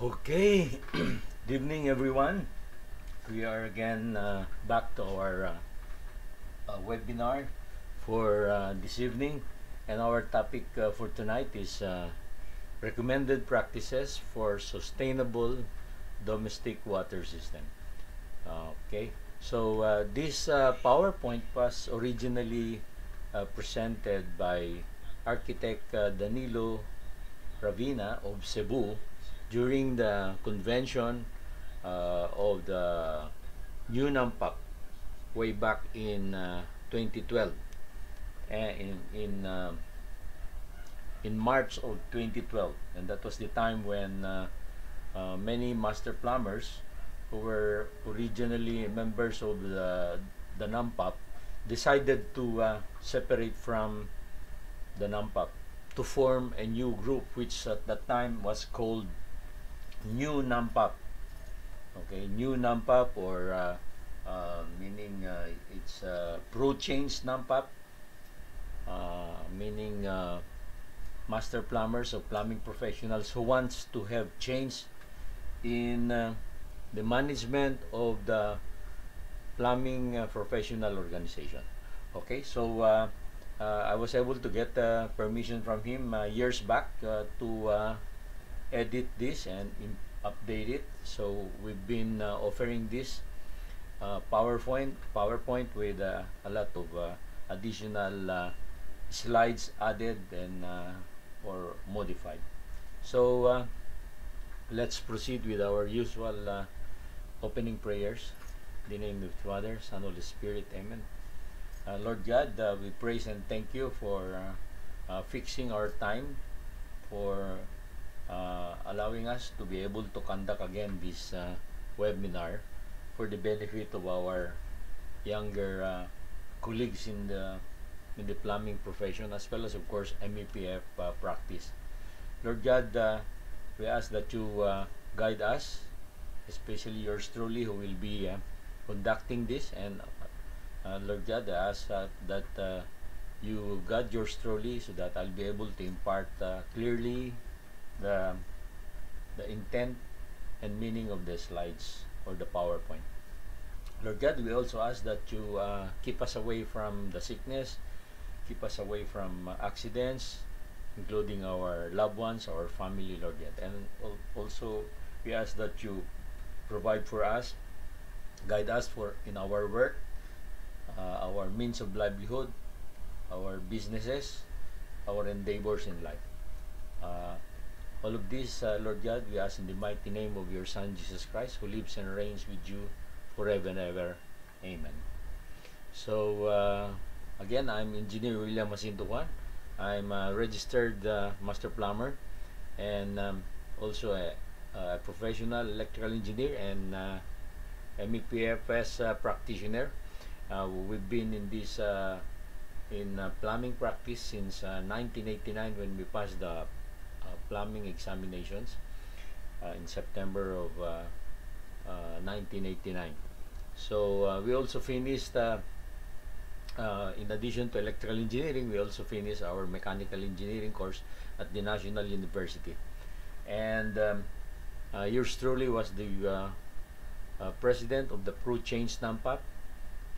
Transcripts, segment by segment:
Okay, good evening everyone. We are again back to our webinar for this evening, and our topic for tonight is recommended practices for sustainable domestic water system. Okay, so this PowerPoint was originally presented by architect Danilo Ravina of Cebu during the convention of the new NAMPAC way back in 2012, in March of 2012, and that was the time when many master plumbers who were originally members of the NAMPAC decided to separate from the NAMPAC to form a new group, which at that time was called New NAMPAC. Okay, New NAMPAC, or meaning it's pro change NAMPAC, meaning master plumbers or plumbing professionals who wants to have change in the management of the plumbing professional organization. Okay, so I was able to get permission from him years back to edit this and update it. So we've been offering this PowerPoint with a lot of additional slides added and or modified. So let's proceed with our usual opening prayers. In the name of the Father, Son, Holy Spirit, Amen. Lord God, we praise and thank you for fixing our time, for allowing us to be able to conduct again this webinar for the benefit of our younger colleagues in the plumbing profession, as well as of course MEPF practice. Lord God, we ask that you guide us, especially yours truly, who will be conducting this, and Lord God, I ask that you guide yours truly so that I'll be able to impart clearly the intent and meaning of the slides or the PowerPoint. Lord God, we also ask that you keep us away from the sickness, keep us away from accidents, including our loved ones, our family, Lord God. And also, we ask that you provide for us, guide us in our work, our means of livelihood, our businesses, our endeavors in life. All of this, Lord God, we ask in the mighty name of your Son, Jesus Christ, who lives and reigns with you forever and ever. Amen. So, again, I'm Engineer William Jacinto Juan. I'm a registered master plumber and also a professional electrical engineer and MEPFS practitioner. We've been in this plumbing practice since 1989, when we passed the plumbing examinations in September of 1989. So we also finished, in addition to electrical engineering, we also finished our mechanical engineering course at the National University. And yours truly was the president of the Pro Change NAMPAC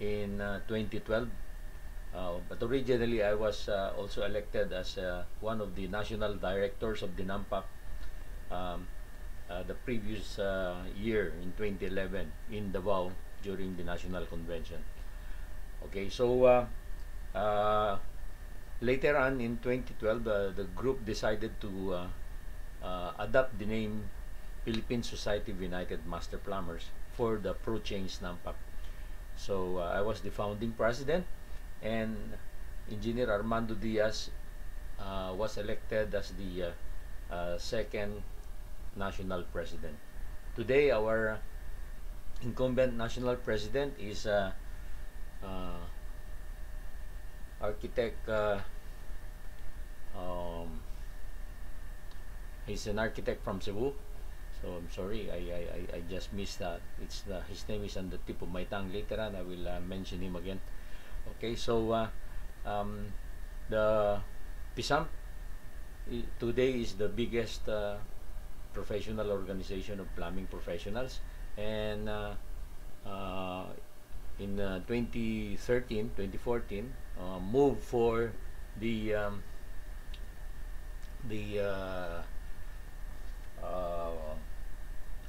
in 2012. But originally, I was also elected as one of the national directors of the NAMPAC the previous year in 2011 in Davao during the national convention. Okay, so later on in 2012, the group decided to adopt the name Philippine Society of United Master Plumbers for the Pro Change NAMPAC. So I was the founding president, and Engineer Armando Diaz was elected as the second national president. Today, our incumbent national president is architect. He's an architect from Cebu. So I'm sorry, I just missed that. His name is on the tip of my tongue. Later on, I will mention him again. Okay, so the PISAM today is the biggest professional organization of plumbing professionals, and in 2013, 2014, moved for the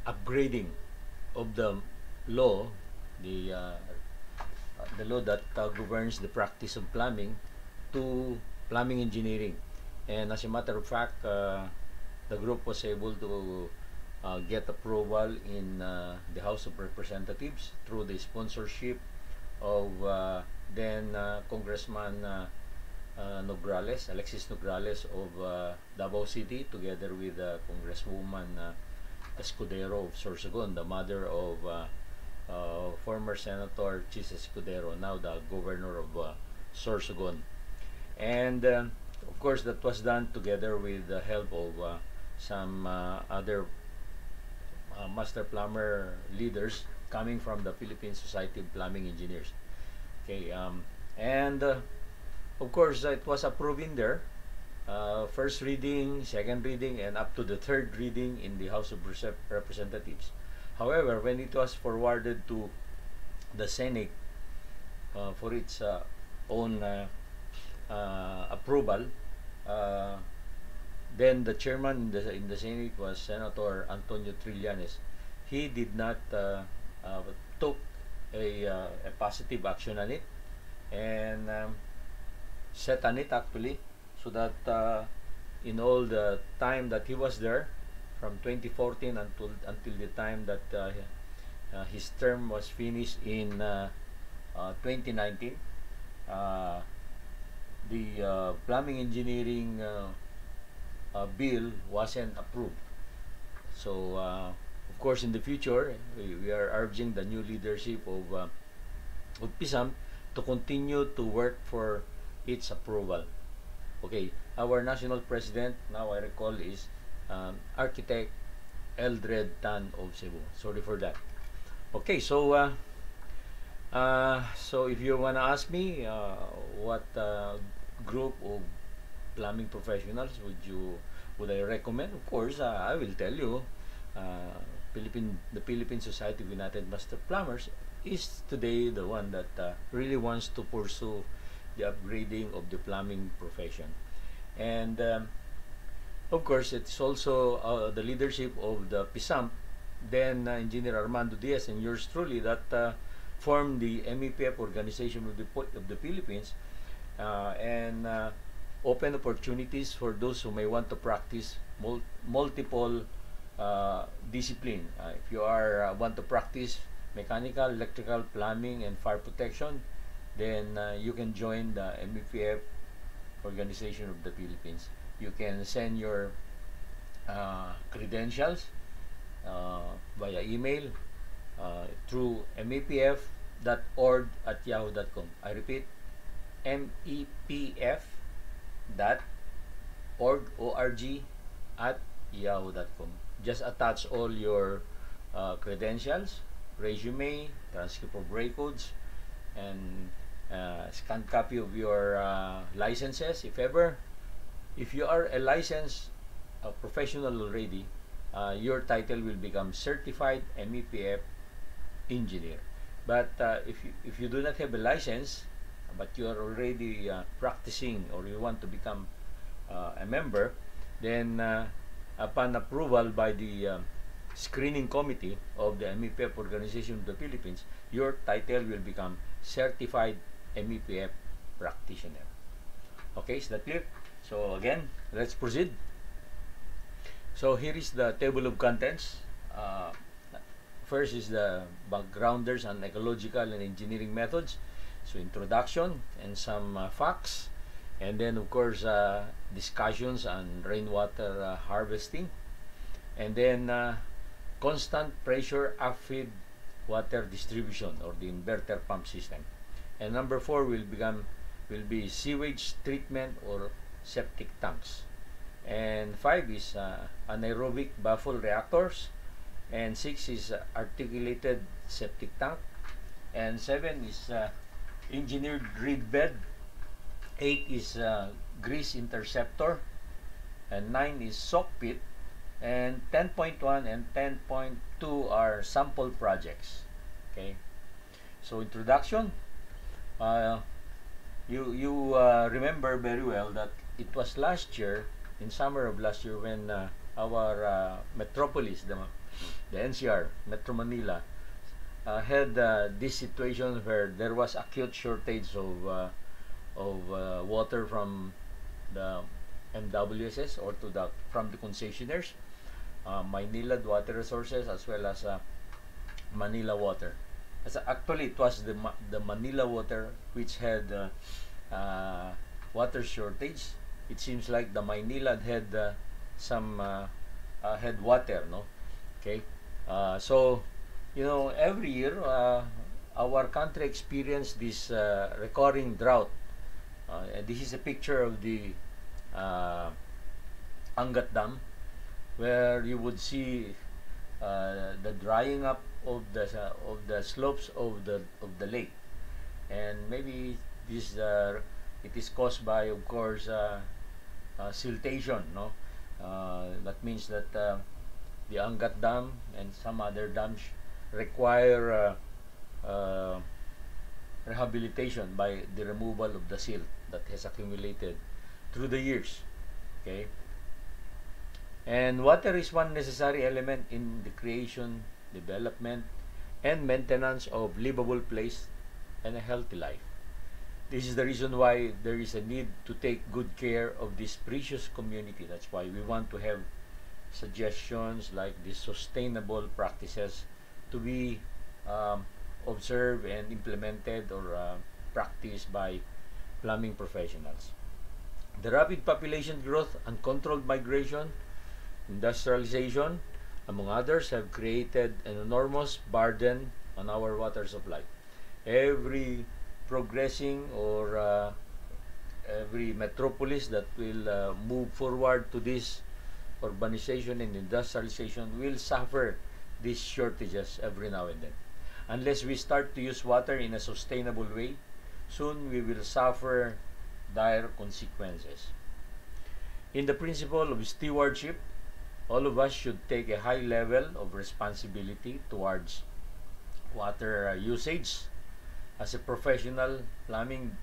upgrading of the law, the uh, the law that governs the practice of plumbing, to plumbing engineering. And as a matter of fact, the group was able to get approval in the House of Representatives through the sponsorship of then Congressman Nograles, Alexis Nograles of Davao City, together with Congresswoman Escudero of Sorsogon, the mother of former Senator Chis Escudero, now the governor of Sorsogon. And of course, that was done together with the help of some other master plumber leaders coming from the Philippine Society of Plumbing Engineers. Okay, and of course, it was approved in there. First reading, second reading, and up to the third reading in the House of Representatives. However, when it was forwarded to the Senate for its own approval, then the chairman in the Senate was Senator Antonio Trillanes. He did not took a positive action on it, and set on it actually, so that in all the time that he was there, from 2014 until the time that his term was finished in 2019, the plumbing engineering bill wasn't approved. So of course, in the future, we are urging the new leadership of PISAM to continue to work for its approval. Okay, our national president, now I recall, is Architect Eldred Tan of Cebu. Sorry for that. Okay, so so if you wanna ask me what group of plumbing professionals would I recommend, of course, I will tell you, the Philippine Society of United Master Plumbers is today the one that really wants to pursue the upgrading of the plumbing profession. And of course, it's also the leadership of the PISAM, then Engineer Armando Diaz, and yours truly, that formed the MEPF organization of the Philippines, and open opportunities for those who may want to practice multiple discipline. If you want to practice mechanical, electrical, plumbing, and fire protection, then you can join the MEPF organization of the Philippines. You can send your credentials via email through mepf.org@yahoo.com. I repeat, mepf.org@yahoo.com. Just attach all your credentials, resume, transcript of records, and scanned copy of your licenses, if ever. If you are a licensed professional already, your title will become Certified MEPF Engineer. But if you do not have a license, but you are already practicing, or you want to become a member, then upon approval by the screening committee of the MEPF organization of the Philippines, your title will become Certified MEPF Practitioner. Okay, is that clear? So again, let's proceed. So here is the table of contents. First is the backgrounders on ecological and engineering methods. So introduction and some facts, and then of course discussions on rainwater harvesting, and then constant pressure upfeed water distribution, or the inverter pump system. And number 4 will be sewage treatment or septic tanks. And 5 is anaerobic baffle reactors, and 6 is articulated septic tank, and 7 is engineered reed bed, 8 is grease interceptor, and 9 is soak pit, and 10.1 and 10.2 are sample projects. Okay, so introduction. You remember very well that it was last year, in summer of last year, when our metropolis, the NCR, Metro Manila, had this situation where there was acute shortage of water from the MWSS, or from the concessionaires, Manila Water Resources, as well as Manila Water. Actually, it was the Manila Water which had water shortage. It seems like the Manila had had water, no? Okay, so every year our country experienced this recurring drought. And this is a picture of the Angat Dam, where you would see the drying up of the slopes of the lake, and maybe this it is caused by, of course, siltation, no? That means that the Angat Dam and some other dams require rehabilitation by the removal of the silt that has accumulated through the years. Okay, and water is one necessary element in the creation, development, and maintenance of livable place and a healthy life. This is the reason why there is a need to take good care of this precious community. That's why we want to have suggestions like these sustainable practices to be observed and implemented, or practiced by plumbing professionals. The rapid population growth, uncontrolled migration, industrialization, among others, have created an enormous burden on our water supply. Every progressing, or every metropolis that will move forward to this urbanization and industrialization will suffer these shortages every now and then. Unless we start to use water in a sustainable way, soon we will suffer dire consequences. In the principle of stewardship, all of us should take a high level of responsibility towards water usage. As a professional plumbing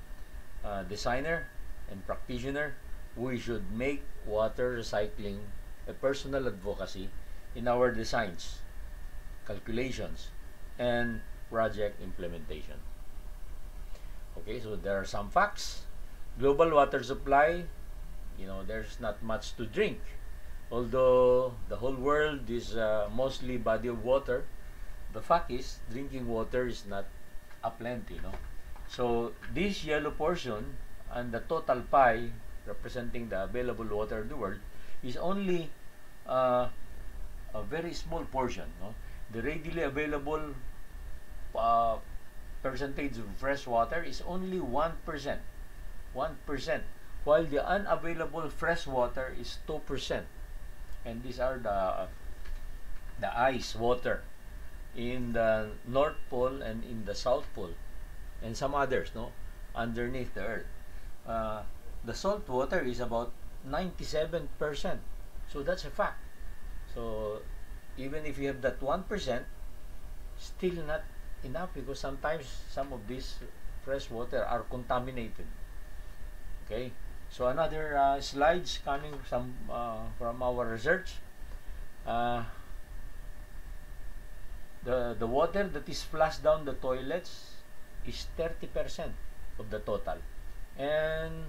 designer and practitioner, we should make water recycling a personal advocacy in our designs, calculations, and project implementation. Okay, so there are some facts. Global water supply, there's not much to drink. Although the whole world is mostly body of water, the fact is drinking water is not aplenty, no? So this yellow portion and the total pie representing the available water in the world is only a very small portion, no? The readily available percentage of fresh water is only 1%. 1%, while the unavailable fresh water is 2%. And these are the ice water in the North Pole and in the South Pole, and some others, no, underneath the earth. The salt water is about 97%. So that's a fact. So even if you have that 1%, still not enough, because sometimes some of these fresh water are contaminated. Okay, so another slides coming from our research. The water that is flushed down the toilets is 30% of the total, and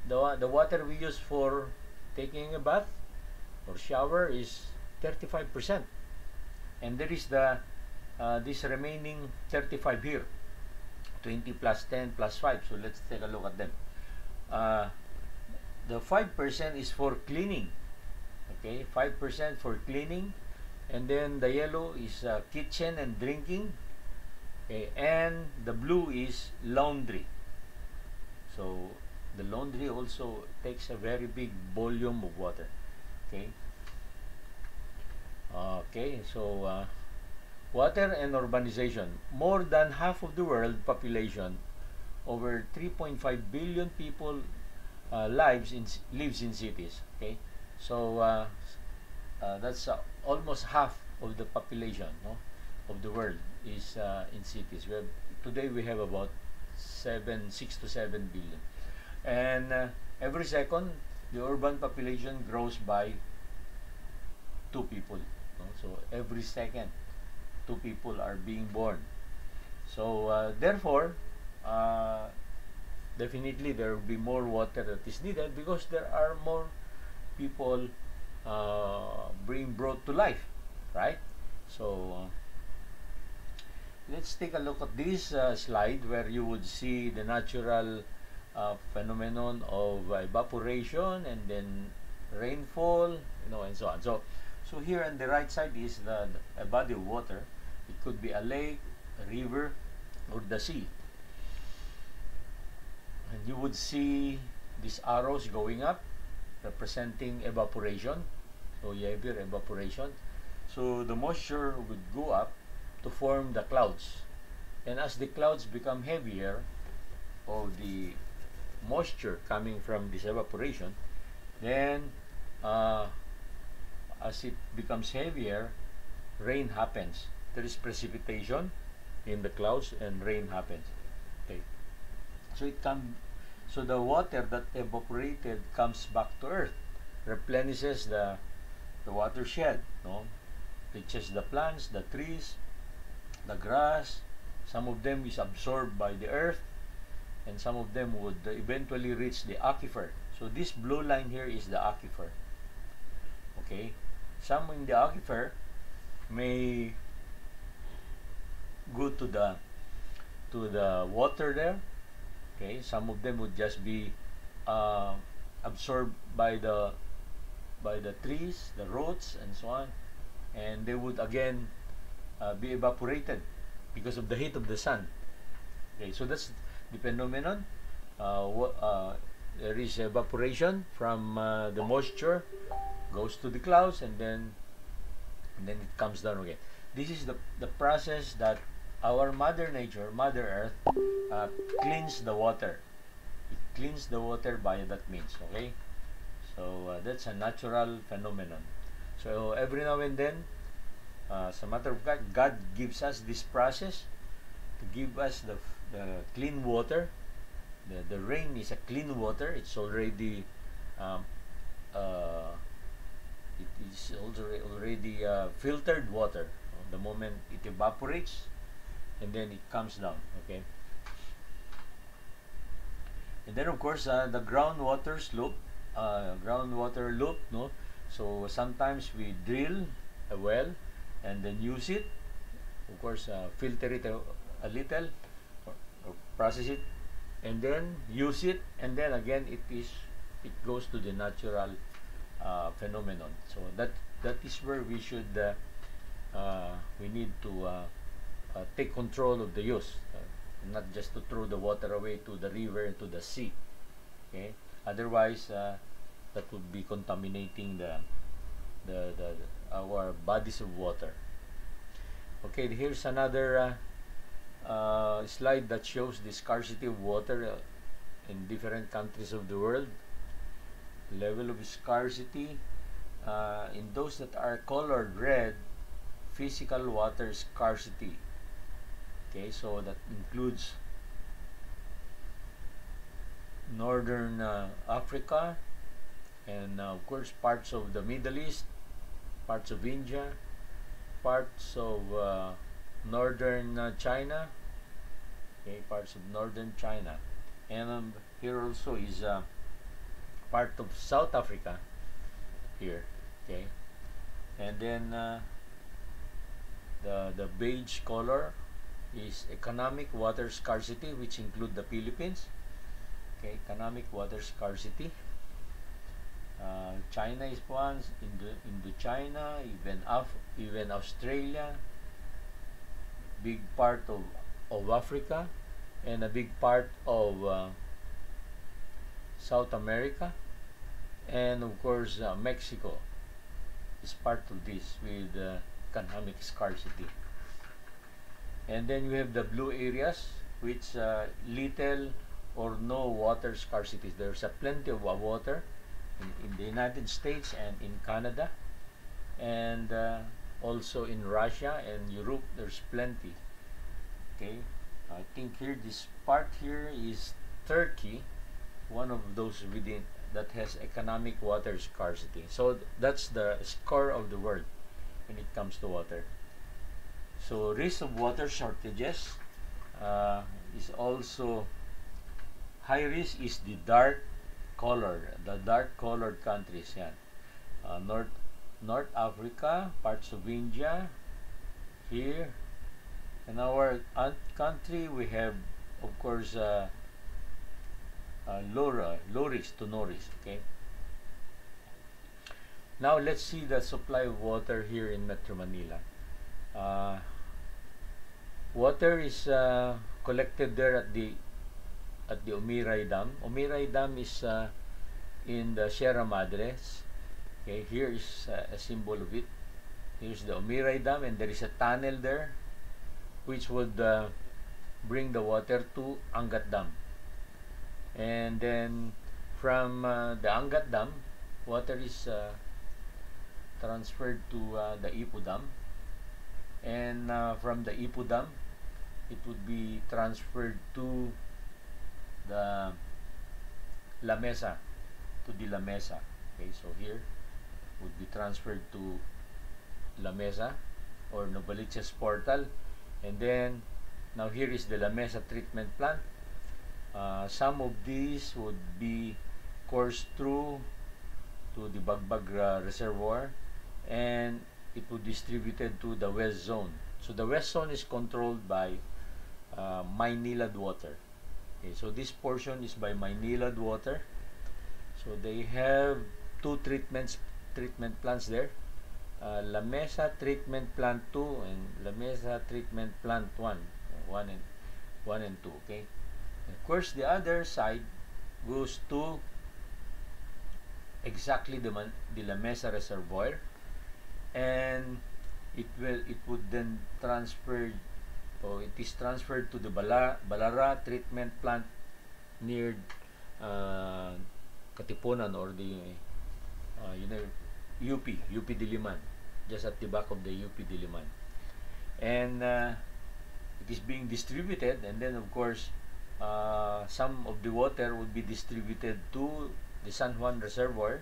the water we use for taking a bath or shower is 35%, and there is this remaining 35 here, 20 plus 10 plus 5. So let's take a look at them. The 5% is for cleaning. Okay, 5% for cleaning, and then the yellow is kitchen and drinking. Okay, and the blue is laundry. So the laundry also takes a very big volume of water. Okay. Okay, so water and urbanization. More than half of the world population, over 3.5 billion people lives in cities. Okay, so that's almost half of the population, no, of the world is in cities. Today we have about 6 to 7 billion, and every second the urban population grows by 2 people. No? So every second, 2 people are being born. So therefore, uh, definitely there will be more water that is needed because there are more people being brought to life, right? So let's take a look at this slide where you would see the natural phenomenon of evaporation and then rainfall, and so on. So here on the right side is a body of water. It could be a lake, a river, or the sea. And you would see these arrows going up, representing evaporation. So heavier evaporation. So the moisture would go up to form the clouds. And as the clouds become heavier, of the moisture coming from this evaporation, then as it becomes heavier, rain happens. There is precipitation in the clouds and rain happens. Okay. So the water that evaporated comes back to earth, replenishes the watershed, no? Reaches the plants, the trees, the grass. Some of them is absorbed by the earth, and some of them would eventually reach the aquifer. So this blue line here is the aquifer. Okay, some in the aquifer may go to the water there. Okay, some of them would just be absorbed by the trees, the roots, and so on, and they would again be evaporated because of the heat of the sun. Okay, so that's the phenomenon. There is evaporation from the moisture, goes to the clouds, and then it comes down again. This is the process that our Mother Nature, Mother Earth, cleans the water. It cleans the water by that means. Okay, so that's a natural phenomenon. So every now and then, as a matter of fact, God gives us this process to give us the clean water. The rain is a clean water. It's already it is already filtered water. The moment it evaporates, and then it comes down. Okay, and then of course the groundwater loop, no. So sometimes we drill a well and then use it, of course, filter it a little, or process it, and then use it, and then again it goes to the natural phenomenon. So that is where we should we need to take control of the use, not just to throw the water away to the river and to the sea. Okay, otherwise that would be contaminating our bodies of water. Okay, here's another slide that shows the scarcity of water in different countries of the world. Level of scarcity in those that are colored red, physical water scarcity. Okay, so that includes northern Africa, and of course parts of the Middle East, parts of India, parts of northern China. Okay, parts of northern China, and here also is part of South Africa here. Okay, and then the beige color is economic water scarcity, which include the Philippines. Okay, economic water scarcity. China is one, Indochina, even Australia, big part of Africa, and a big part of South America, and of course Mexico is part of this with economic scarcity. And then you have the blue areas, which little or no water scarcity. There's a plenty of water in the United States and in Canada. and also in Russia and Europe there's plenty. Okay, I think here this part here is Turkey, one of those within that has economic water scarcity. So that's the score of the world when it comes to water. So risk of water shortages is also high risk is the dark colored countries. Yan. North Africa, parts of India, here. In our country, we have, of course, low risk to no risk. Okay. Now let's see the supply of water here in Metro Manila. Water is collected there at the Umiray Dam. Umiray Dam is in the Sierra Madres. Okay, here is a symbol of it. Here's the Umiray Dam, and there is a tunnel there which would bring the water to Angat Dam. And then from the Angat Dam, water is transferred to the Ipo Dam. And from the Ipo Dam, it would be transferred to the La Mesa, Okay, so here would be transferred to La Mesa or Novaliches Portal, and then now here is the La Mesa treatment plant. Some of these would be coursed through to the Bagbag Reservoir, and it would be distributed to the West Zone. So the West Zone is controlled by Maynilad Water. Okay, so this portion is by Maynilad Water. So they have two treatment plants there. La Mesa Treatment Plant 2 and La Mesa Treatment Plant 1 and 2. Okay. And of course, the other side goes to exactly the La Mesa Reservoir, and it would then transfer, or it is transferred to the Balara Treatment Plant near Katipunan, or the UP Diliman, just at the back of the UP Diliman. And it is being distributed, and then of course some of the water would be distributed to the San Juan Reservoir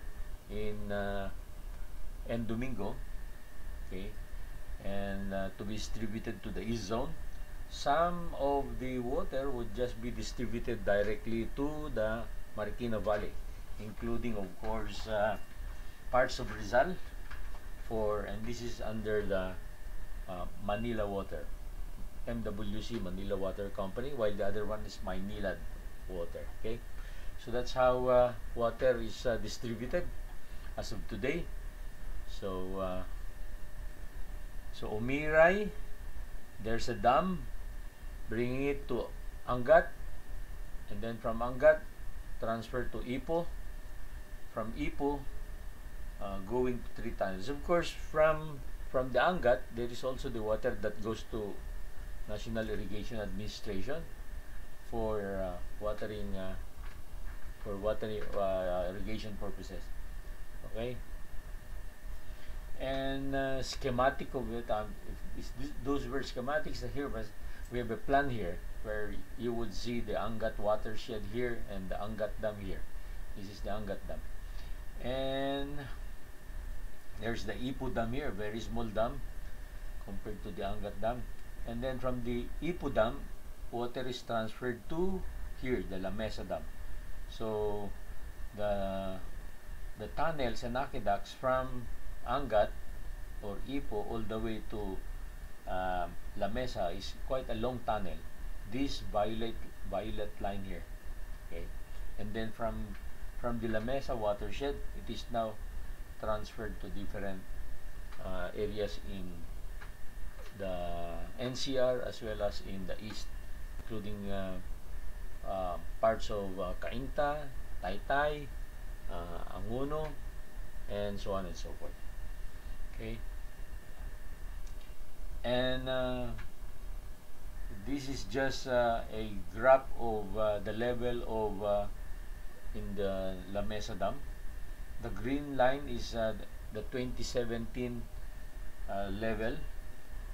in Domingo, okay, and to be distributed to the East Zone. Some of the water would just be distributed directly to the Marikina Valley, including of course parts of Rizal, and this is under the Manila Water, MWC, Manila Water Company, while the other one is Maynilad Water. Okay, so that's how water is distributed as of today. So Umiray, there's a dam bringing it to Angat, and then from Angat transferred to Ipo, from Ipo going to 3 tunnels. Of course, from the Angat, there is also the water that goes to National Irrigation Administration for watering irrigation purposes. Okay, and schematic of it. Those were schematics here, but we have a plan here where you would see the Angat watershed here and the Angat Dam here. This is the Angat Dam, and there's the Ipo Dam here, very small dam compared to the Angat Dam. And then from the Ipo Dam, water is transferred to here, the La Mesa Dam. So the tunnels and aqueducts from Angat or Ipo all the way to La Mesa is quite a long tunnel. This violet line here, okay, and then from the La Mesa watershed, it is now transferred to different areas in the NCR as well as in the east, including parts of Cainta, Taytay, Anguno, and so on and so forth. Okay, and this is just a graph of the level of in the La Mesa Dam. The green line is the 2017 level,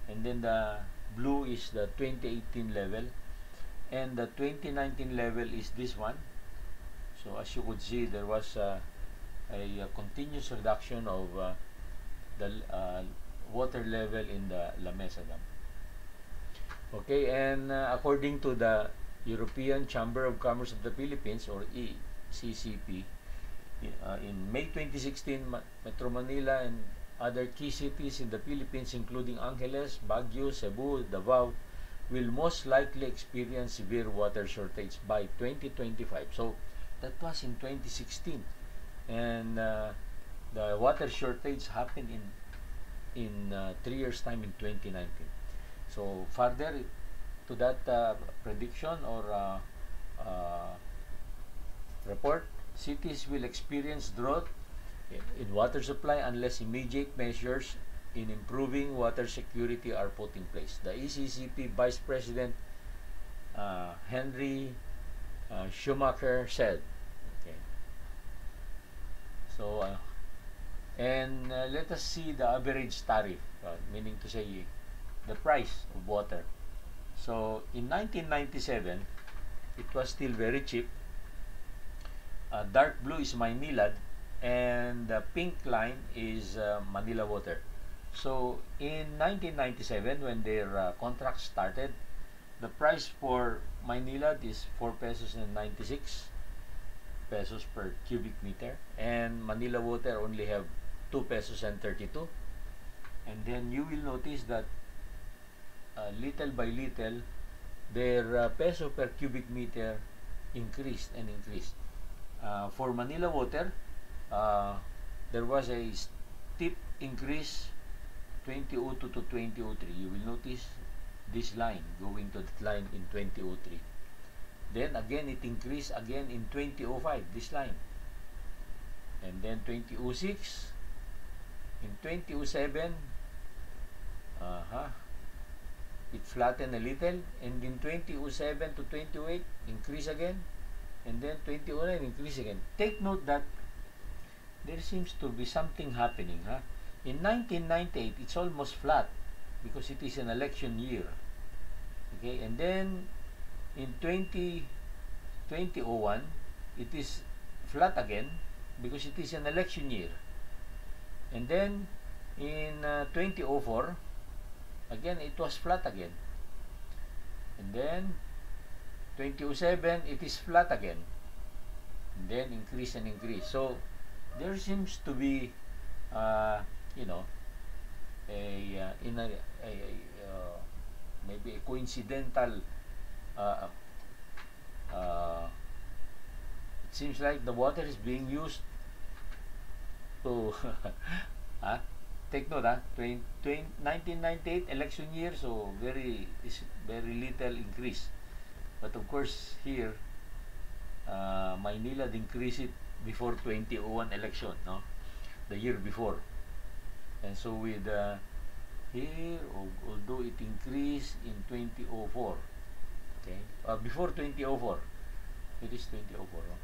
and then the blue is the 2018 level, and the 2019 level is this one. So as you could see, there was a continuous reduction of the water level in the La Mesa Dam. Okay, and according to the European Chamber of Commerce of the Philippines, or ECCP, in May 2016, Metro Manila and other key cities in the Philippines, including Angeles, Baguio, Cebu, Davao, will most likely experience severe water shortage by 2025. So that was in 2016, and the water shortage happened in 3 years' time in 2019. So further to that prediction or report, cities will experience drought in water supply unless immediate measures in improving water security are put in place. The ECCP Vice President Henry Schumacher said. Okay. So, and let us see the average tariff, meaning to say the price of water. So, in 1997, it was still very cheap. Dark blue is Maynilad, and the pink line is Manila Water. So, in 1997, when their contract started, the price for Maynilad is 4 pesos and 96 pesos per cubic meter, and Manila Water only have 2 pesos and 32. And then you will notice that little by little, their peso per cubic meter increased and increased. For Manila Water, there was a steep increase 2002 to 2003. You will notice this line going to that line in 2003. Then again it increased again in 2005, this line. And then 2006, in 2007, it flattened a little, and in 2007 to 2008, increase again, and then 2009, increase again. Take note that there seems to be something happening. In 1998, it's almost flat because it is an election year. Okay, and then in 2001, it is flat again because it is an election year. And then in 2004, again it was flat again. And then 2007, it is flat again. And then increase and increase. So there seems to be, maybe a coincidental. It seems like the water is being used to take note, 1998 election year, so very little increase. But of course here, Maynila increased it before 2001 election, no, the year before. And so with here, although it increased in 2004, okay, before 2004, it is 2004. No?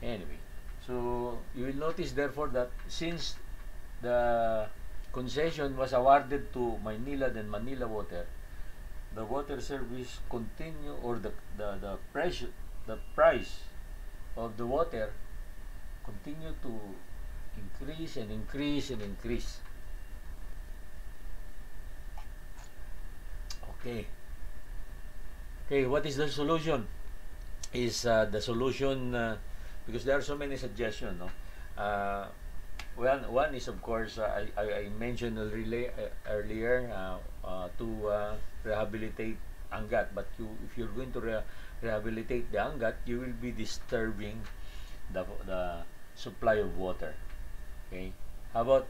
Anyway, so you will notice therefore that since the concession was awarded to Maynilad and Manila Water, the water service continue, or the price of the water continue to increase and increase and increase. Okay. Okay, what is the solution? Is the solution, because there are so many suggestions, no? One is, of course, I mentioned earlier to rehabilitate Angat, but if you're going to rehabilitate the Angat, you will be disturbing the supply of water. Okay, how about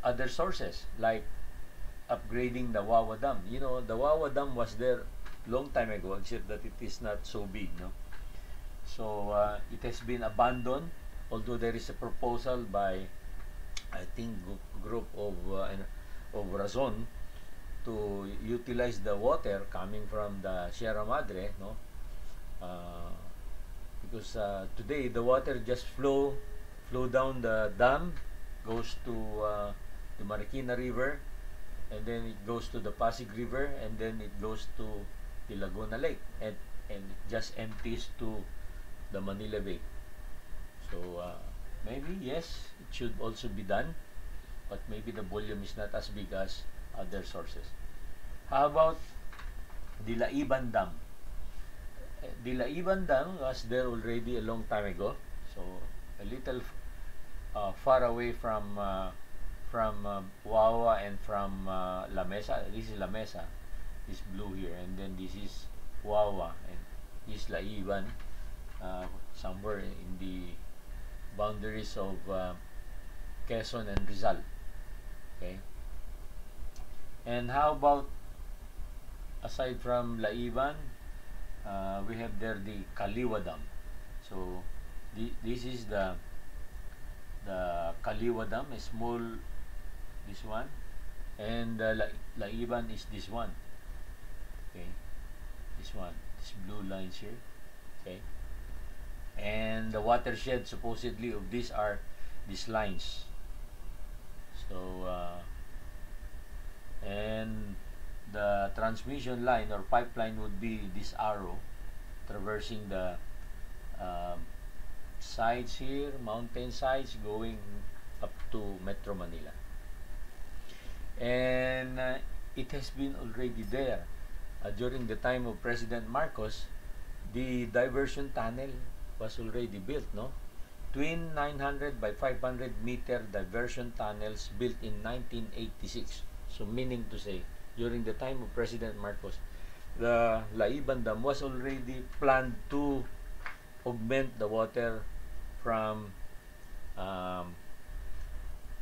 other sources like upgrading the Wawa Dam? You know, the Wawa Dam was there long time ago, except that it is not so big, no? So it has been abandoned, although there is a proposal by, I think, group of Razon to utilize the water coming from the Sierra Madre, no? Because today the water just flow down the dam, goes to the Marikina River, and then it goes to the Pasig River, and then it goes to the Laguna Lake, and it just empties to the Manila Bay. So maybe yes, it should also be done, but maybe the volume is not as big as other sources. How about the Laiban Dam? The Laiban Dam was there already a long time ago, so a little far away from Wawa and from La Mesa. This is La Mesa, this blue here, and then this is Wawa, and this is Laiban, somewhere in the boundaries of Quezon and Rizal. Okay. And how about, aside from Laiban, we have there the Kaliwa Dam. So this is the Kaliwa Dam, a small, this one, and Laiban is this one. Okay, this one, this blue lines here. Okay, and the watershed supposedly of these are these lines. So and the transmission line or pipeline would be this arrow traversing the sides here, mountain sides, going up to Metro Manila. And it has been already there during the time of President Marcos. The diversion tunnel was already built, no? Twin 900 by 500 meter diversion tunnels built in 1986. So meaning to say, during the time of President Marcos, the Laiban Dam was already planned to augment the water from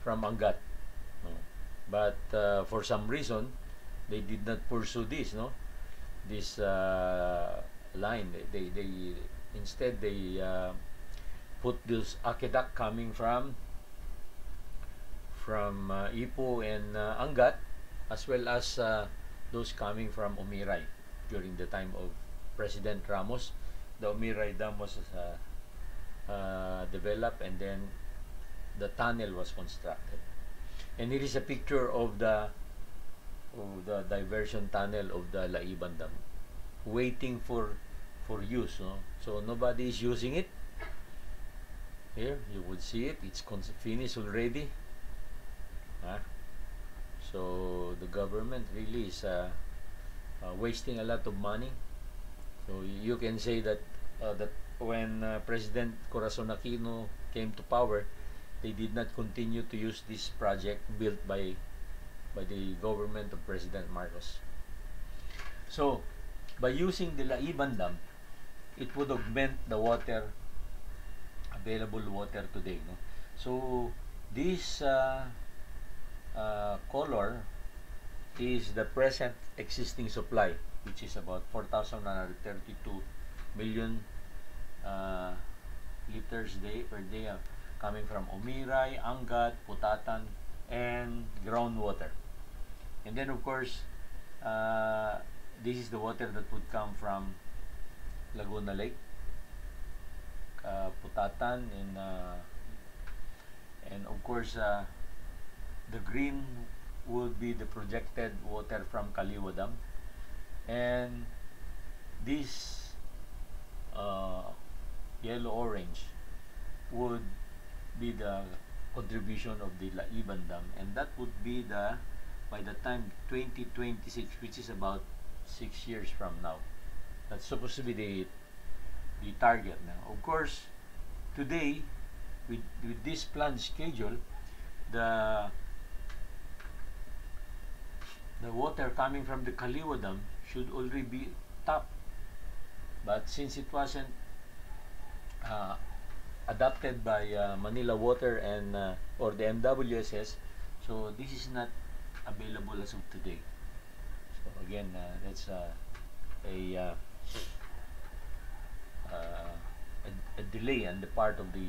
Angat. No? But for some reason, they did not pursue this, no? This line. They instead they put this aqueduct coming from Ipo and Angat, as well as those coming from Umiray during the time of President Ramos. The Umiray Dam was developed, and then the tunnel was constructed. And here is a picture of the diversion tunnel of the Laiban Dam, waiting for use. No? So nobody is using it. Here you would see it. It's finished already. So the government really is wasting a lot of money. So you can say that that when President Corazon Aquino came to power, they did not continue to use this project built by the government of President Marcos. So by using the Laiban Dam, it would augment the available water today. No? So this color is the present existing supply, which is about 4,932 million liters per day coming from Umiray, Angat, Putatan, and groundwater. And then of course, this is the water that would come from Laguna Lake, Putatan, and of course the green would be the projected water from Kaliwa Dam, and this yellow-orange would be the contribution of the Laiban Dam, and that would be by the time 2026, which is about 6 years from now. That's supposed to be the target now. Of course, today with this planned schedule, the water coming from the Kaliwa Dam should already be tapped, but since it wasn't adopted by Manila Water and or the MWSS, so this is not available as of today. So again, that's a delay on the part of the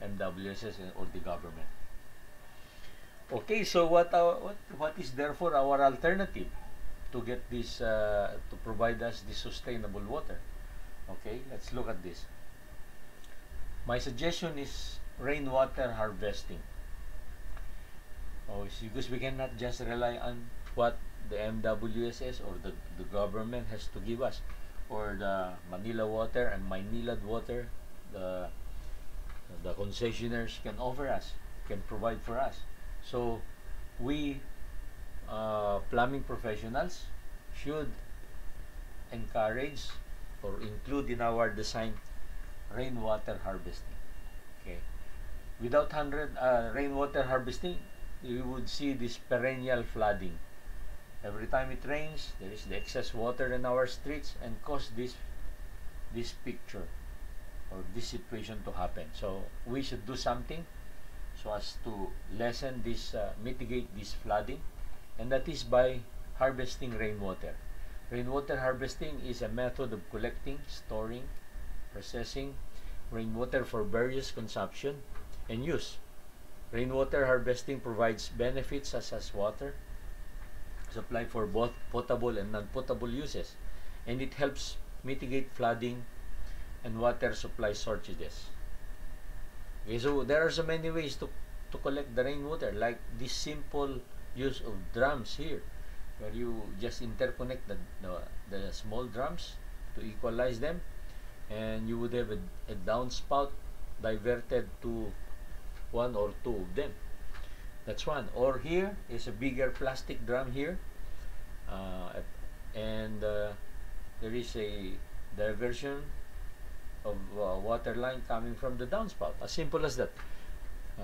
MWSS or the government. Okay, so what is therefore our alternative to get this to provide us this sustainable water? Okay, let's look at this. My suggestion is rainwater harvesting. Oh, because we cannot just rely on what the MWSS or the government has to give us, or the Manila Water and Maynilad Water, the the concessionaires can offer us, can provide for us. So we plumbing professionals should encourage or include in our design rainwater harvesting. Okay, without rainwater harvesting, you would see this perennial flooding. Every time it rains, there is the excess water in our streets and cause this picture or this situation to happen. So we should do something so as to lessen this, mitigate this flooding, and that is by harvesting rainwater. Rainwater harvesting is a method of collecting, storing, processing rainwater for various consumption and use. Rainwater harvesting provides benefits such as water supply for both potable and non-potable uses, and it helps mitigate flooding and water supply shortages. Okay, so there are so many ways to collect the rainwater, like this simple use of drums here, where you just interconnect the small drums to equalize them, and you would have a downspout diverted to one or two of them. That's one. Or here is a bigger plastic drum here, and there is a diversion of water line coming from the downspout. As simple as that.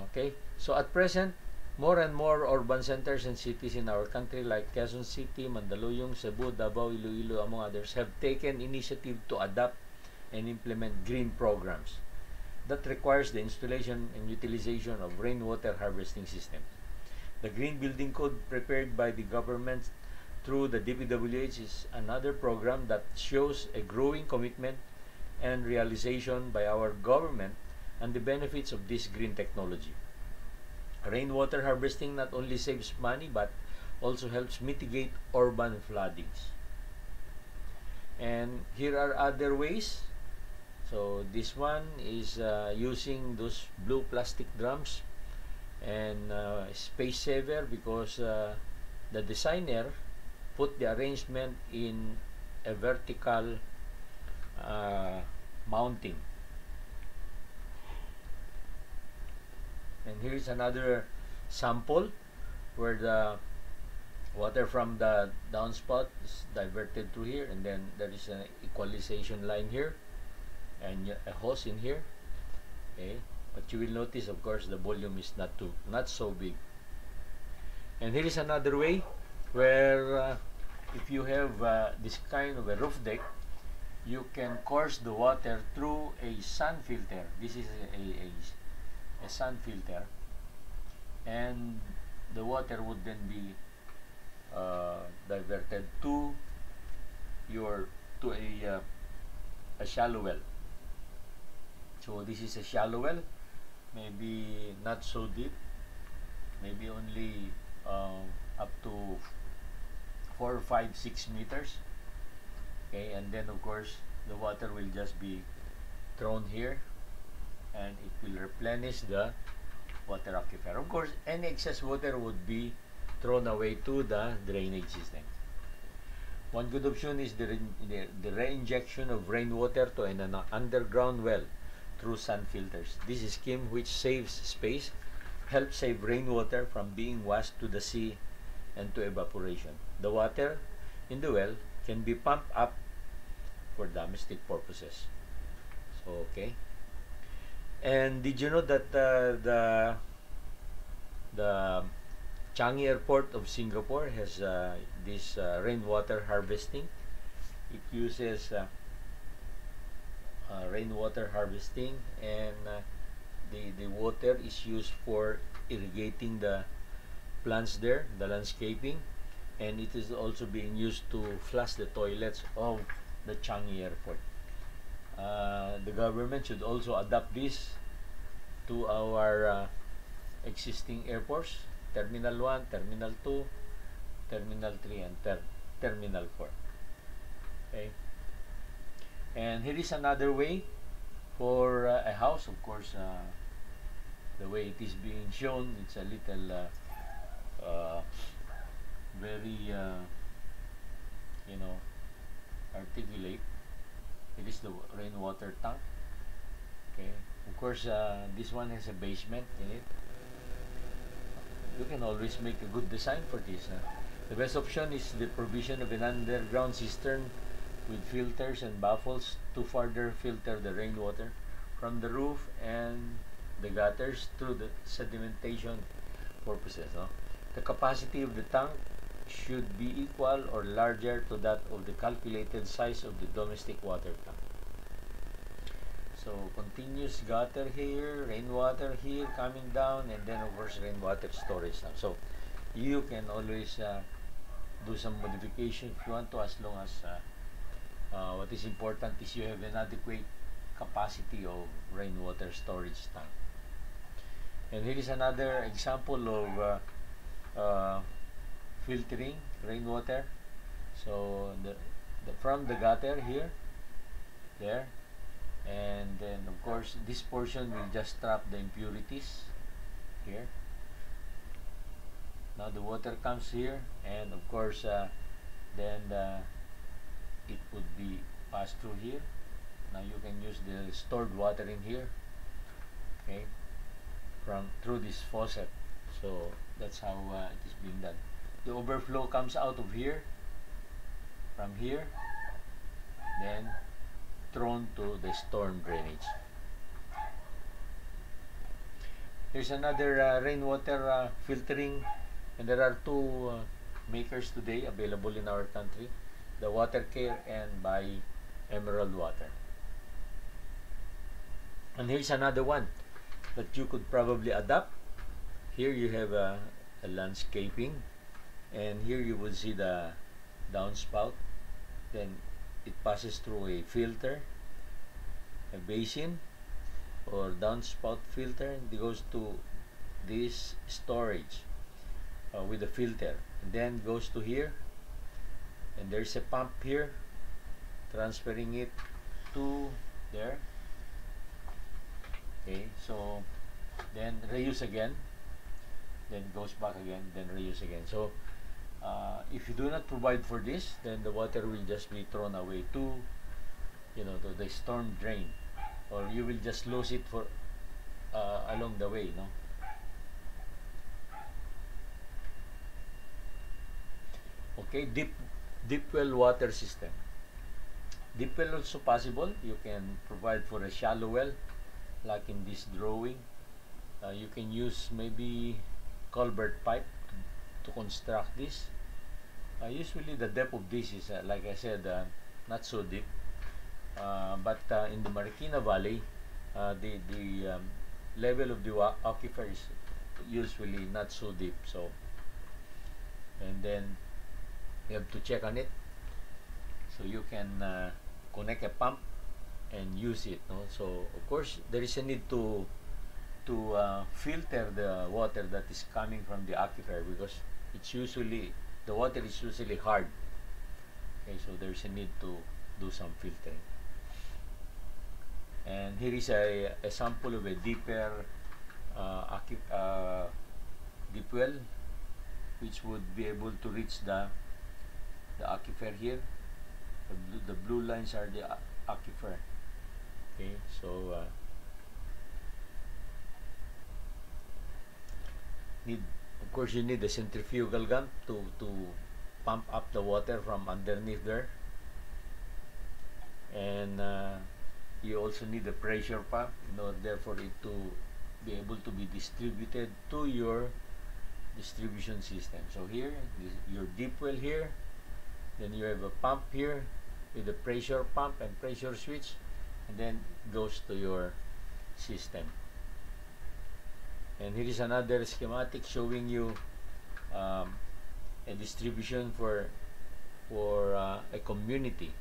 Okay. So at present, more and more urban centers and cities in our country like Quezon City, Mandaluyong, Cebu, Davao, Iloilo, among others, have taken initiative to adopt and implement green programs that requires the installation and utilization of rainwater harvesting systems. The Green Building Code prepared by the government through the DPWH is another program that shows a growing commitment and realization by our government and the benefits of this green technology. Rainwater harvesting not only saves money but also helps mitigate urban floodings. And here are other ways. So this one is using those blue plastic drums, and space saver because the designer put the arrangement in a vertical mounting. And here is another sample where the water from the downspout is diverted through here, and then there is an equalization line here and a hose in here. Okay, but you will notice, of course, the volume is not so big. And here is another way where if you have this kind of a roof deck, you can course the water through a sun filter. This is a sun filter, and the water would then be diverted to a shallow well. So this is a shallow well, maybe not so deep, maybe only up to 4, 5, 6 meters. Okay, and then of course the water will just be thrown here, and it will replenish the water aquifer. Of course, any excess water would be thrown away to the drainage system. One good option is the reinjection of rainwater to an underground well through sun filters. This scheme, which saves space, helps save rainwater from being washed to the sea and to evaporation. The water in the well can be pumped up for domestic purposes. So, okay. And did you know that the Changi Airport of Singapore has this rainwater harvesting? It uses rainwater harvesting, and the water is used for irrigating the plants there, the landscaping, and it is also being used to flush the toilets of the Changi Airport. The government should also adapt this to our existing airports, Terminal 1, Terminal 2, Terminal 3, and Terminal 4. Okay. And here is another way for a house. Of course, the way it is being shown, it's a little uh, very you know, articulate. It is the rainwater tank. Okay, of course, this one has a basement in it. You can always make a good design for this. The best option is the provision of an underground cistern with filters and baffles to further filter the rainwater from the roof and the gutters through the sedimentation purposes. No? The capacity of the tank should be equal or larger to that of the calculated size of the domestic water tank. So continuous gutter here, rainwater here coming down, and then of course rainwater storage now. So you can always do some modification if you want to, as long as what is important is you have an adequate capacity of rainwater storage tank. And here is another example of filtering rainwater. So from the gutter here, there, and then of course this portion will just trap the impurities here. Now the water comes here, and of course then it would be passed through here. Now you can use the stored water in here, okay, through this faucet. So that's how it is being done. The overflow comes out of here, from here, then thrown to the storm drainage. Here's another rainwater filtering, and there are two makers today available in our country, the Water Care and by Emerald Water. And here's another one that you could probably adapt. Here you have a landscaping, and here you will see the downspout. Then it passes through a filter, a basin or downspout filter, and it goes to this storage with a filter, and then goes to here, and there's a pump here transferring it to there. Okay, so then reuse again, then goes back again, then reuse again. So if you do not provide for this, then the water will just be thrown away to, you know, to the storm drain, or you will just lose it for along the way, no? Okay, deep well water system. Deep well also possible. You can provide for a shallow well, like in this drawing. You can use maybe culvert pipe to construct this. Usually the depth of this is, like I said, not so deep. But in the Marikina Valley, the level of the aquifer is usually not so deep. So, and then you have to check on it. So you can connect a pump and use it. No? So of course there is a need to filter the water that is coming from the aquifer, because it's usually, the water is usually hard. Okay, so there's a need to do some filtering. And here is a sample of a deeper deep well, which would be able to reach the aquifer here. The blue lines are the aquifer. Okay, so of course you need a centrifugal gun to pump up the water from underneath there, and you also need a pressure pump in order for it to be able to be distributed to your distribution system. So here, your deep well here, then you have a pump here with a pressure pump and pressure switch, and then goes to your system. And here is another schematic showing you a distribution for a community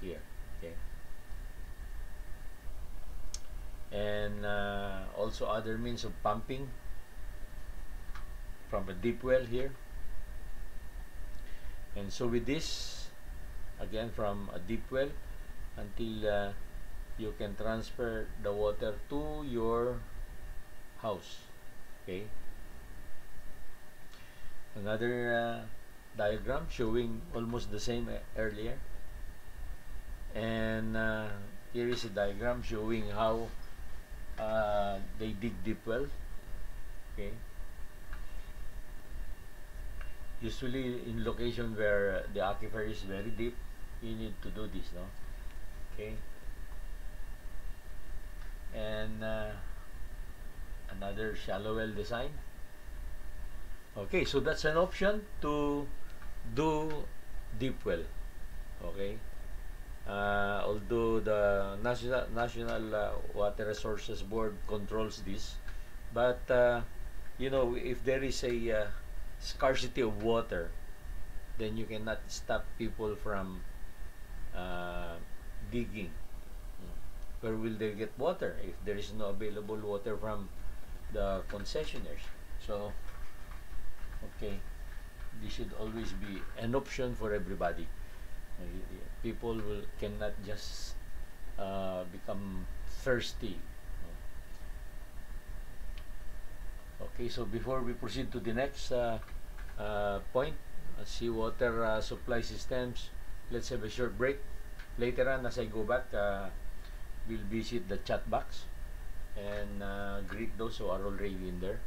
here. Okay, and also other means of pumping from a deep well here. And so with this, again from a deep well until you can transfer the water to your house. Okay, Another diagram showing almost the same earlier. And here is a diagram showing how they dig deep well. Okay. Usually in location where the aquifer is very deep, you need to do this, no? Okay. And another shallow well design. Okay, so that's an option to do deep well. Okay. Although the National Water Resources Board controls this, but you know, if there is a scarcity of water, then you cannot stop people from digging. Where will they get water if there is no available water from the concessionaires? So, okay, this should always be an option for everybody. People cannot just become thirsty. Okay, so before we proceed to the next point, seawater supply systems, let's have a short break. Later on, as I go back, we'll visit the chat box and greet those who are already in there.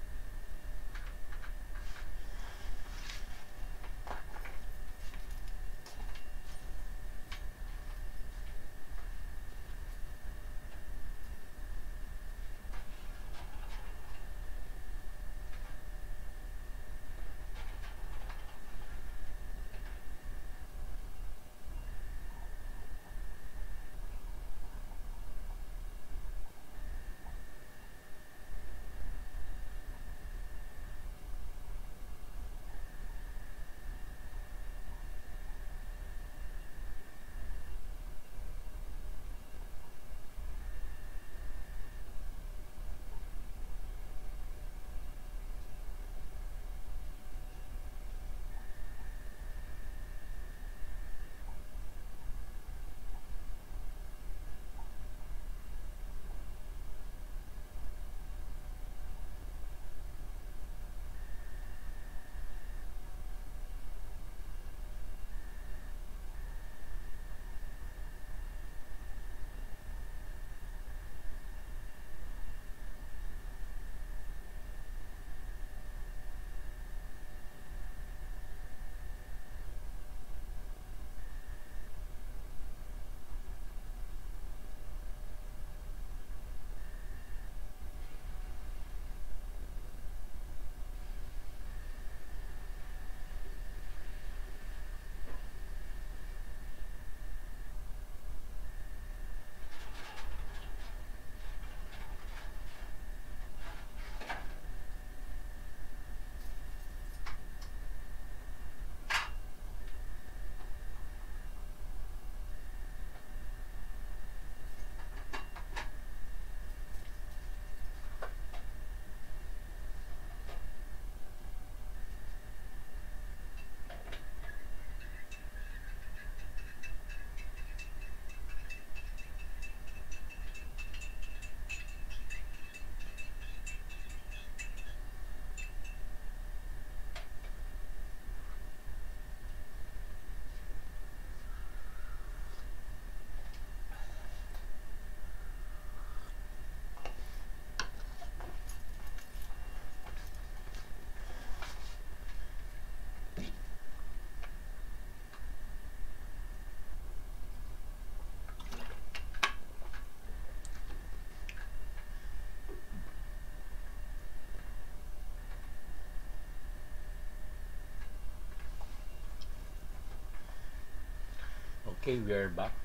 Okay, we are back.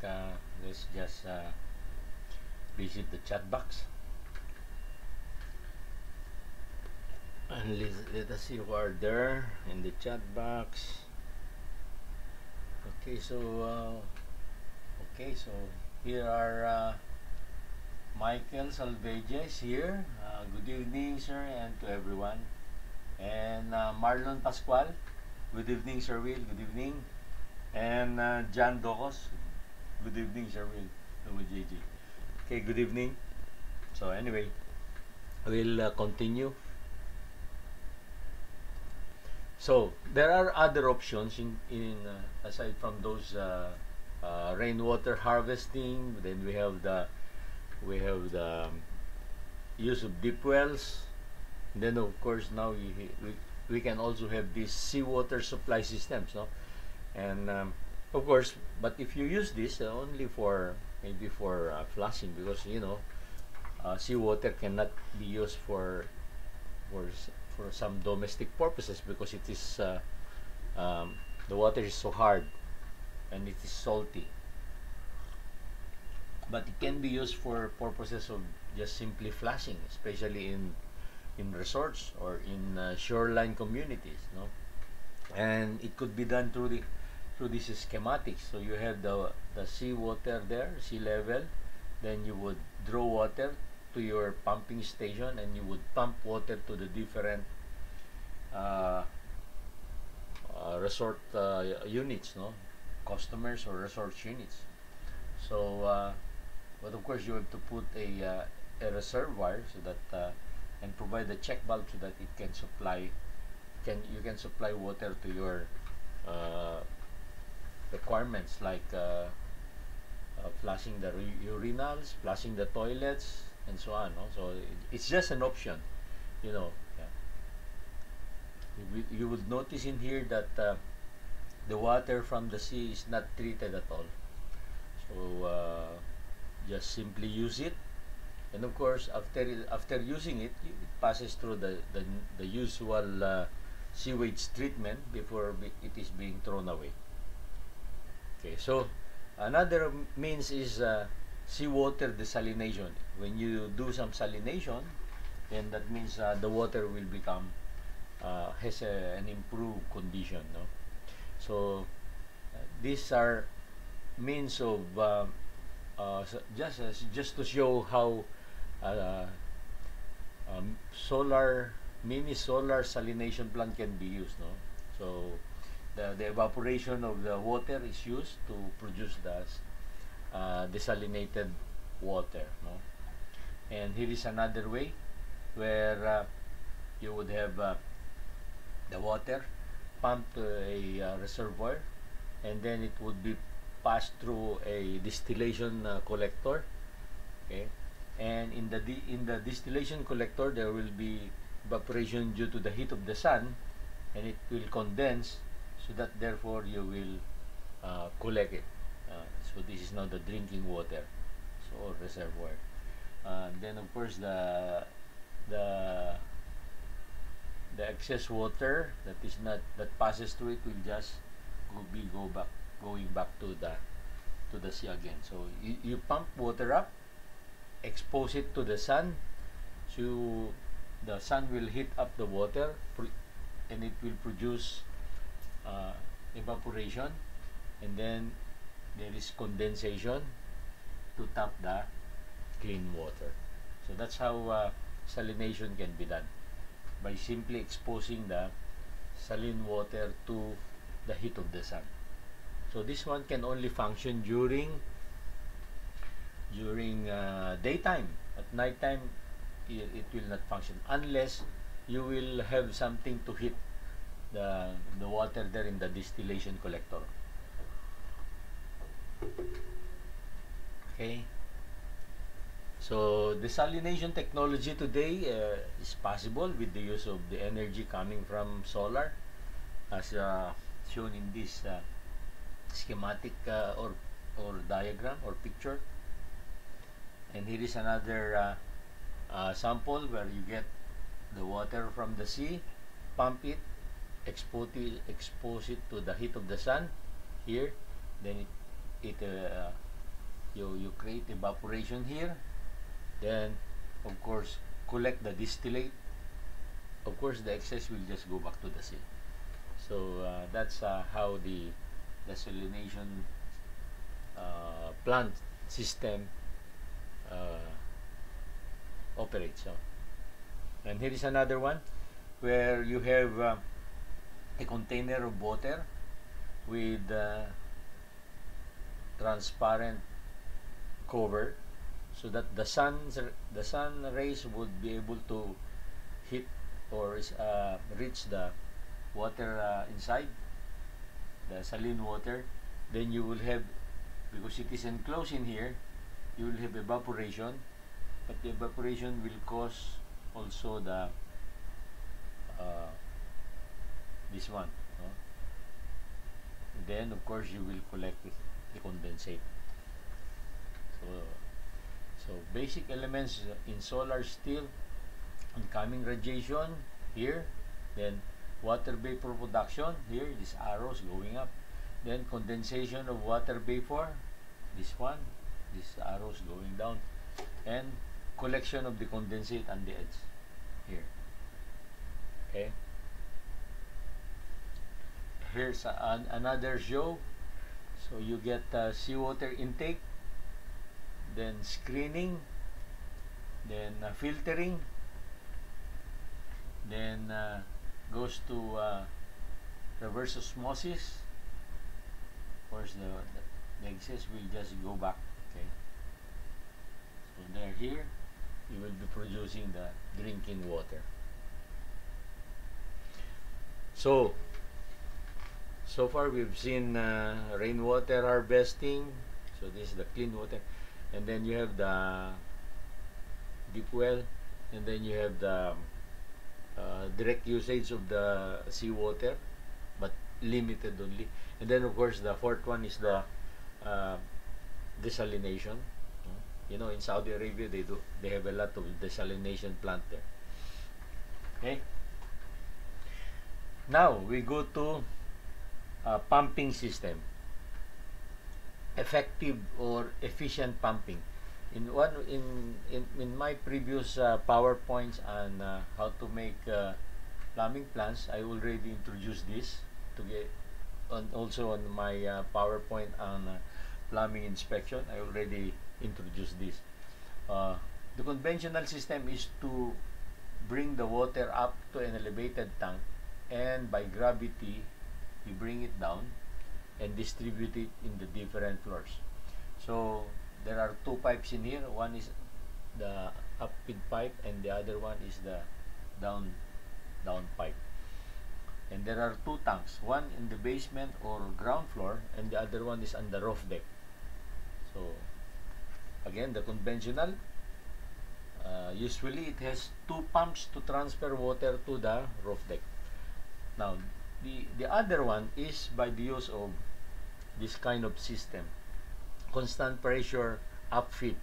Let's just visit the chat box. And let us see who are there in the chat box. Okay, so here are Michael Salvejes here. Good evening, sir, and to everyone. And Marlon Pascual. Good evening, Sir Will. Good evening. And John Docos. Good evening, Sir Will. Hello, JJ. Okay, good evening. So anyway, we'll continue. So there are other options in aside from those rainwater harvesting. Then we have the use of deep wells. And then of course now we can also have these seawater supply systems, no? And of course, but if you use this only for maybe for flushing, because seawater cannot be used for for some domestic purposes, because it is the water is so hard and it is salty. But it can be used for purposes of just simply flushing, especially in resorts or in shoreline communities, no? And it could be done through this schematics. So you have the sea water there, sea level, then you would draw water to your pumping station, and you would pump water to the different uh, resort units, no? Customers or resort units. So but of course you have to put a reservoir, so that and provide a check valve so that it can supply you can supply water to your uh, requirements, like flushing the urinals, flushing the toilets, and so on, no? So it's just an option, you know. Yeah. You would notice in here that the water from the sea is not treated at all. So just simply use it, and of course after using it, it passes through the usual sewage treatment before it is being thrown away. Okay, so another means is seawater desalination. When you do some salination, then that means the water will become has an improved condition, no? So these are means of just to show how uh, solar mini solar salination plant can be used, no? So the evaporation of the water is used to produce the desalinated water, no? And here is another way where you would have the water pumped to a reservoir, and then it would be passed through a distillation collector. Okay, and in the distillation collector there will be evaporation due to the heat of the sun, and it will condense, so that therefore you will collect it. So this is now the drinking water, so reservoir. Then of course the the excess water that passes through it will just going back to the sea again. So you pump water up, expose it to the sun, so the sun will heat up the water, and it will produce evaporation, and then there is condensation to tap the clean water. So that's how salination can be done, by simply exposing the saline water to the heat of the sun. So this one can only function during daytime. At nighttime, it will not function unless you will have something to heat the water there in the distillation collector. Okay. So desalination technology today is possible with the use of the energy coming from solar, as shown in this schematic or diagram or picture. And here is another sample where you get the water from the sea, pump it, expose it to the heat of the sun here, then you create evaporation here, then of course collect the distillate. Of course the excess will just go back to the sea. So that's how the desalination plant system operates. So, and here is another one where you have a container of water with transparent cover, so that the sun rays would be able to hit or reach the water inside, the saline water, then you will have, because it is enclosed in here, you will have evaporation, but the evaporation will cause also the this one, no? Then of course you will collect the condensate. So basic elements in solar still incoming radiation here, then water vapor production here, these arrows going up, then condensation of water vapor, this one, these arrows going down, and collection of the condensate on the edge here. Okay, here's another show. So you get seawater intake, then screening, then filtering, then goes to reverse osmosis. Of course, the excess will just go back. Okay, so there, here you will be producing the drinking water. So far we've seen rainwater harvesting. So this is the clean water, and then you have the deep well, and then you have the direct usage of the seawater, but limited only. And then of course the fourth one is the desalination. You know, in Saudi Arabia they have a lot of desalination plant there. Okay, now we go to pumping system, effective or efficient pumping. In my previous PowerPoints on how to make plumbing plants, I already introduced this to get also on my PowerPoint on plumbing inspection. I already introduced this. The conventional system is to bring the water up to an elevated tank, and by gravity you bring it down and distribute it in the different floors. So there are two pipes in here. One is the up feed pipe, and the other one is the down pipe. And there are two tanks, one in the basement or ground floor, and the other one is on the roof deck. So again, the conventional, usually it has two pumps to transfer water to the roof deck. Now the other one is by the use of this kind of system, constant pressure upfeed.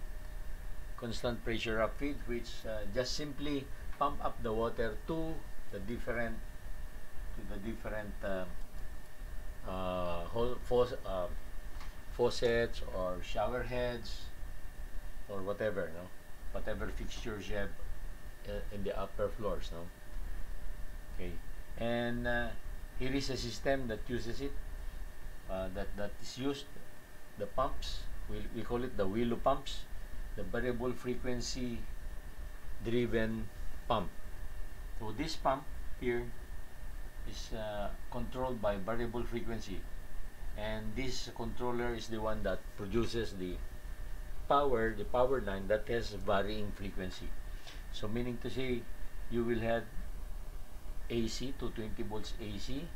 Constant pressure upfeed, which just simply pump up the water to the different faucets or shower heads or whatever, no? Whatever fixtures you have in the upper floors, no? Okay, and here is a system that uses it, that is used, the pumps, we call it the willow pumps, the variable frequency driven pump. So this pump here is controlled by variable frequency, and this controller is the one that produces the power line that has varying frequency. So meaning to say, you will have AC, 220 volts AC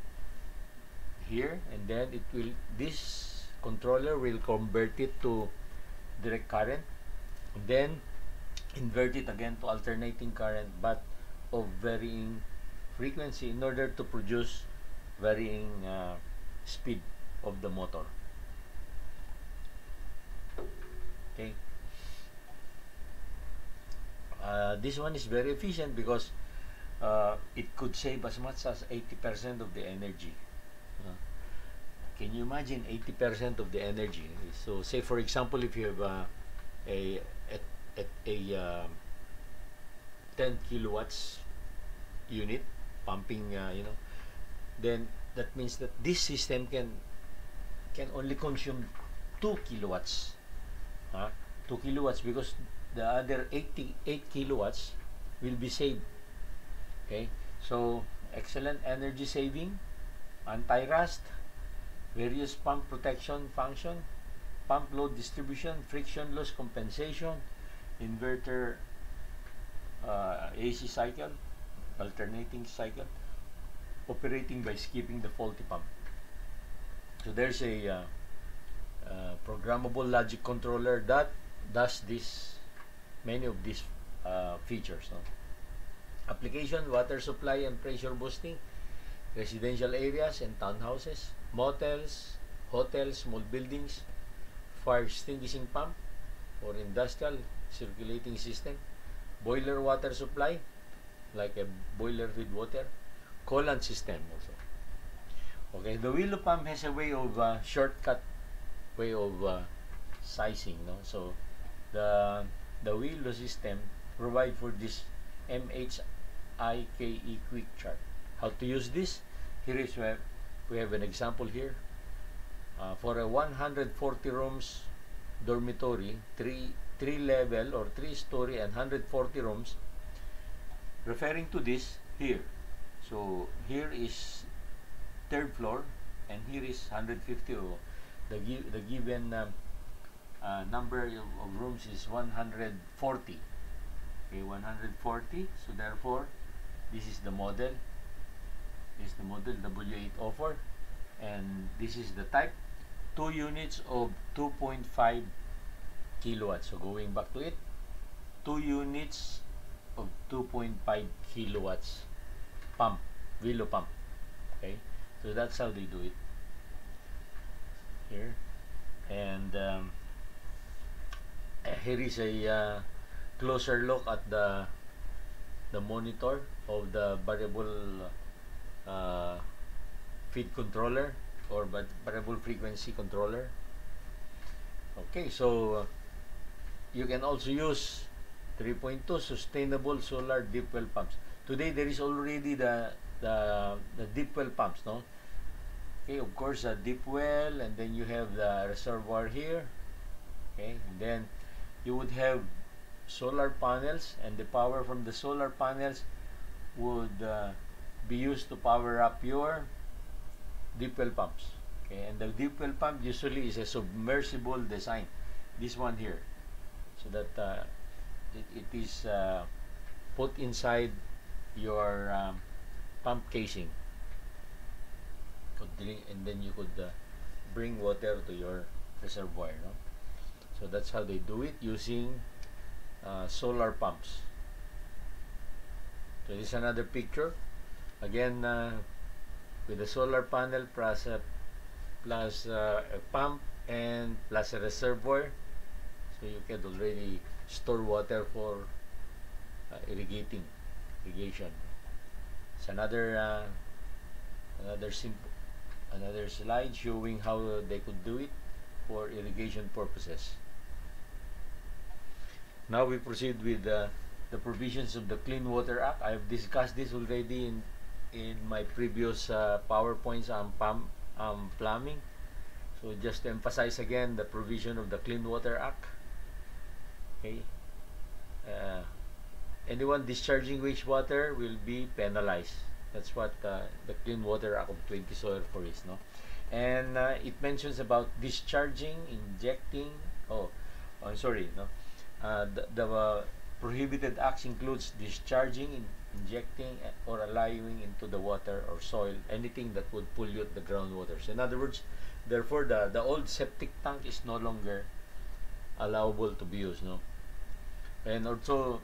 here, and then this controller will convert it to direct current, and then invert it again to alternating current, but of varying frequency, in order to produce varying speed of the motor. Okay, this one is very efficient because it could save as much as 80% of the energy. Can you imagine 80% of the energy? So say for example, if you have a 10 kilowatts unit pumping, then that means that this system can only consume 2 kilowatts. 2 kilowatts, because the other 88 kilowatts will be saved. Okay, so excellent energy saving, anti-rust, various pump protection function, pump load distribution, friction loss compensation, inverter, AC cycle, alternating cycle, operating by skipping the faulty pump. So there's a programmable logic controller that does this, many of these features. No? Application: water supply and pressure boosting, residential areas and townhouses, motels, hotels, small buildings, fire extinguishing pump or industrial circulating system, boiler water supply like a boiler with water, coolant system also. Okay, the willow pump has a way of shortcut way of sizing, no? So the willow system provide for this MHIKE quick chart. How to use this? Here is where we have an example here. For a 140 rooms dormitory, three level or 3-story and 140 rooms, referring to this here. So here is third floor and here is 150. The given number of rooms is 140. Okay, 140. So therefore, this is the model. This is the model W804, and this is the type. 2 units of 2.5 kilowatts. So going back to it, 2 units of 2.5 kilowatts pump, willow pump. Okay, so that's how they do it here. And here is a closer look at the monitor of the variable feed controller or variable frequency controller. Okay, so you can also use 3.2 sustainable solar deep well pumps. Today there is already the deep well pumps, no? Okay, of course a deep well, and then you have the reservoir here. Okay, and then you would have solar panels, and the power from the solar panels would be used to power up your deep well pumps. Okay, and the deep well pump usually is a submersible design. This one here, so that it is put inside your pump casing, and then you could bring water to your reservoir. No? So that's how they do it, using solar pumps. So this is another picture. Again, with a solar panel plus a pump and plus a reservoir, so you can already store water for irrigation. It's another slide showing how they could do it for irrigation purposes. Now we proceed with the provisions of the Clean Water Act. I have discussed this already in my previous PowerPoints on plumbing. So just to emphasize again the provision of the Clean Water Act. Okay, anyone discharging wastewater will be penalized. That's what the Clean Water Act of 2004 is, no? And it mentions about discharging, injecting. I'm sorry, no. The prohibited acts includes discharging, injecting, or allowing into the water or soil anything that would pollute the groundwater. So in other words, therefore, the old septic tank is no longer allowable to be used, no. And also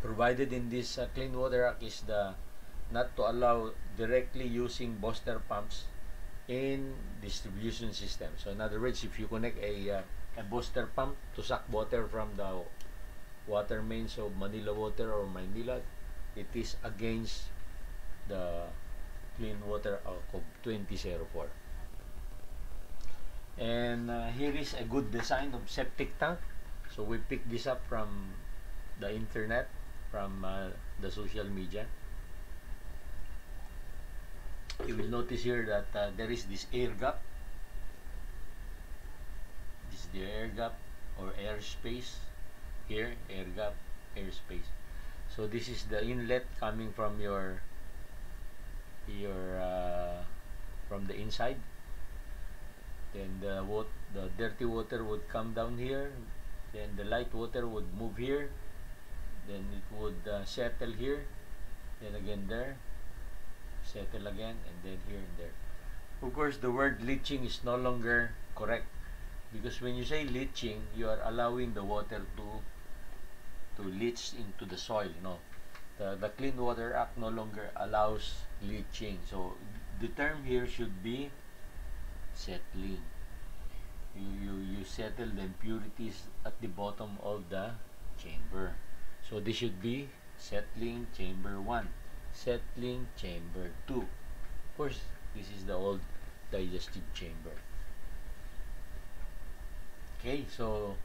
provided in this Clean Water Act is not to allow directly using booster pumps in distribution system. So in other words, if you connect a booster pump to suck water from the water mains of Manila Water or Maynila, it is against the Clean Water Act of 2004. And here is a good design of septic tank. So we picked this up from the internet, from the social media. You will notice here that there is this air gap. This is the air gap or air space. Here, air gap, air space. So this is the inlet coming from your from the inside. Then the dirty water would come down here. Then the light water would move here. Then it would settle here. Then again there. settle again, and then here and there. Of course, the word leaching is no longer correct, because when you say leaching, you are allowing the water to leach into the soil. No, the Clean Water Act no longer allows leaching. So the term here should be settling. You settle the impurities at the bottom of the chamber. So this should be settling chamber 1, settling chamber 2. Of course, this is the old digestive chamber. Okay, so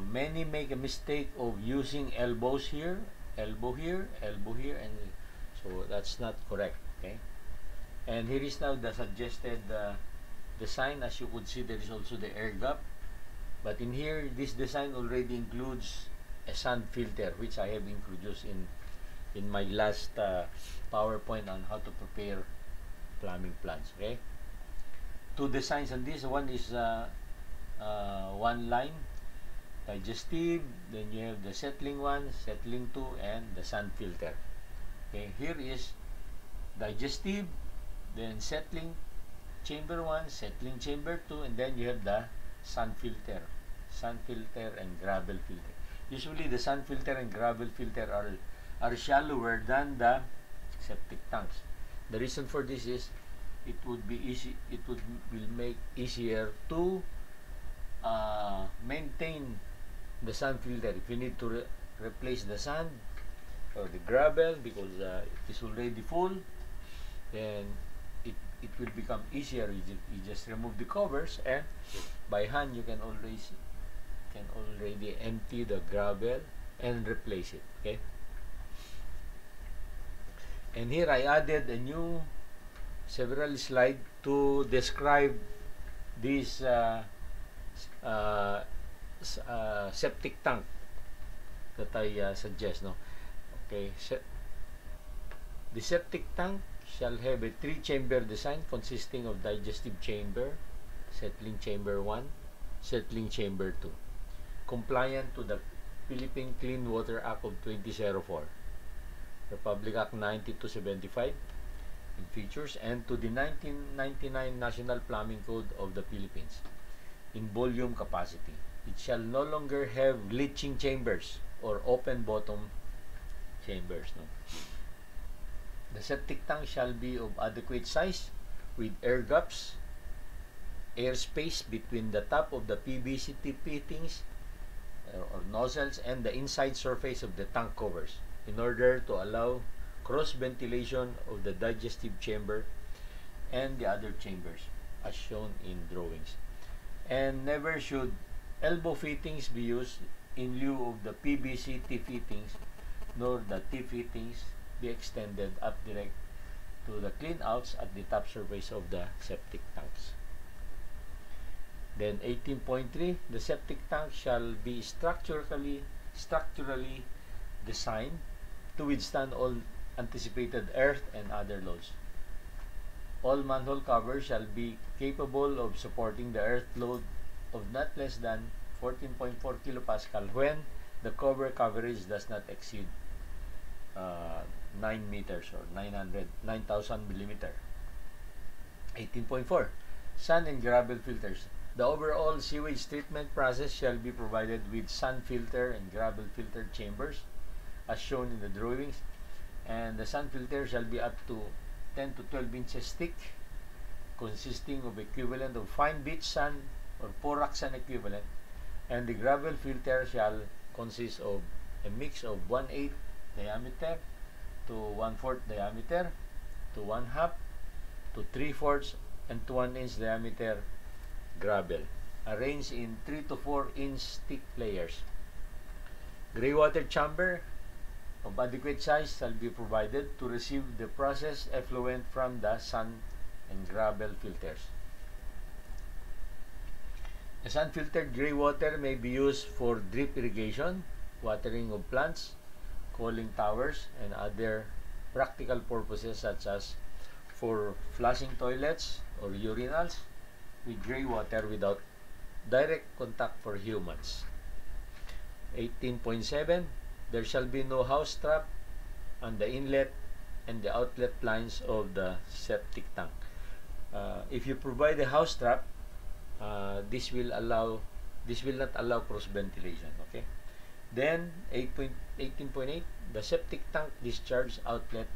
many make a mistake of using elbows here, elbow here, elbow here, and so that's not correct. Okay, and here is now the suggested design. As you could see, there is also the air gap, but in here this design already includes a sand filter, which I have introduced in my last PowerPoint on how to prepare plumbing plants. Okay, two designs on this. One is one line digestive, then you have the settling 1, settling 2, and the sand filter. Okay, here is digestive, then settling chamber 1, settling chamber 2, and then you have the sand filter and gravel filter. Usually the sand filter and gravel filter are shallower than the septic tanks. The reason for this is it would will make easier to maintain the sand filter. If you need to replace the sand or the gravel because it is already full, then it will become easier. You just remove the covers, and by hand you can already empty the gravel and replace it. Okay, and here I added a new several slides to describe this septic tank that I suggest. No, okay. The septic tank shall have a 3-chamber design consisting of digestive chamber, settling chamber 1, settling chamber 2, compliant to the Philippine Clean Water Act of 2004, Republic Act 9275 in features, and to the 1999 National Plumbing Code of the Philippines in volume capacity. It shall no longer have leaching chambers or open bottom chambers. No? The septic tank shall be of adequate size with air gaps, air space between the top of the PVC tip fittings or nozzles and the inside surface of the tank covers in order to allow cross ventilation of the digestive chamber and the other chambers as shown in drawings. And never should elbow fittings be used in lieu of the PVC tip fittings, nor the tip fittings be extended up direct to the clean outs at the top surface of the septic tanks. Then 18.3, the septic tank shall be structurally designed to withstand all anticipated earth and other loads. All manhole covers shall be capable of supporting the earth load of not less than 14.4 kilopascal when the cover coverage does not exceed 9 meters or 9,000 millimeter. 18.4, sand and gravel filters. The overall sewage treatment process shall be provided with sand filter and gravel filter chambers as shown in the drawings, and the sand filter shall be up to 10 to 12 inches thick, consisting of equivalent of fine beach sand or porax sand equivalent, and the gravel filter shall consist of a mix of 1/8 diameter to 1/4 diameter to 1/2 to 3/4 and to 1 inch diameter gravel, arranged in 3 to 4 inch thick layers. Gray water chamber of adequate size shall be provided to receive the processed effluent from the sand and gravel filters. The sand-filtered gray water may be used for drip irrigation, watering of plants, cooling towers, and other practical purposes such as for flushing toilets or urinals with gray water without direct contact for humans. 18.7, there shall be no house trap on the inlet and the outlet lines of the septic tank. If you provide a house trap, this will not allow cross ventilation. Okay. Then 18.8, the septic tank discharge outlet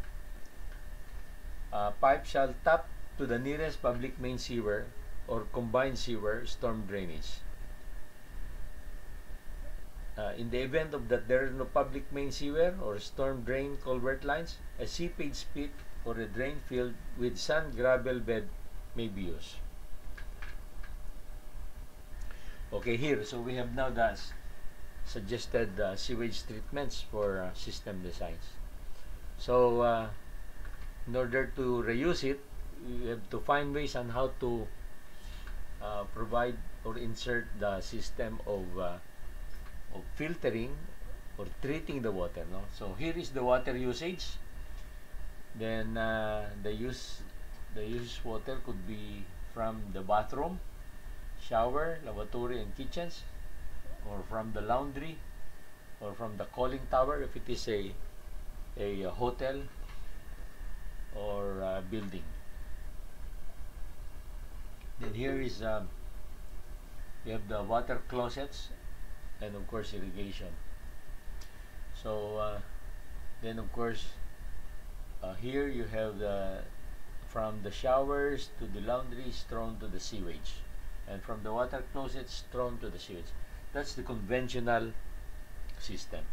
pipe shall tap to the nearest public main sewer or combined sewer storm drainage. In the event of that there is no public main sewer or storm drain culvert lines, a seepage pit or a drain field with sand gravel bed may be used. Okay, here, so we have now the suggested sewage treatments for system designs. So, in order to reuse it, you have to find ways on how to provide or insert the system of filtering or treating the water. No? So here is the water usage. Then the used water could be from the bathroom, shower, lavatory, and kitchens, or from the laundry, or from the cooling tower if it is a hotel or a building. Then here is we have the water closets and of course irrigation. So then of course here you have from the showers to the laundries thrown to the sewage, and from the water closets thrown to the sewage. That's the conventional system.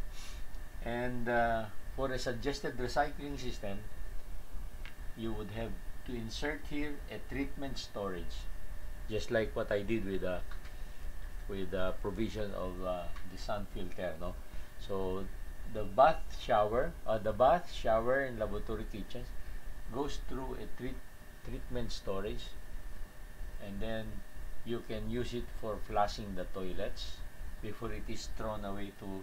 And for a suggested recycling system, you would have to insert here a treatment storage, just like what I did with the provision of the sun filter. No, so the bath, shower, and lavatory kitchens goes through a treatment storage, and then you can use it for flushing the toilets before it is thrown away to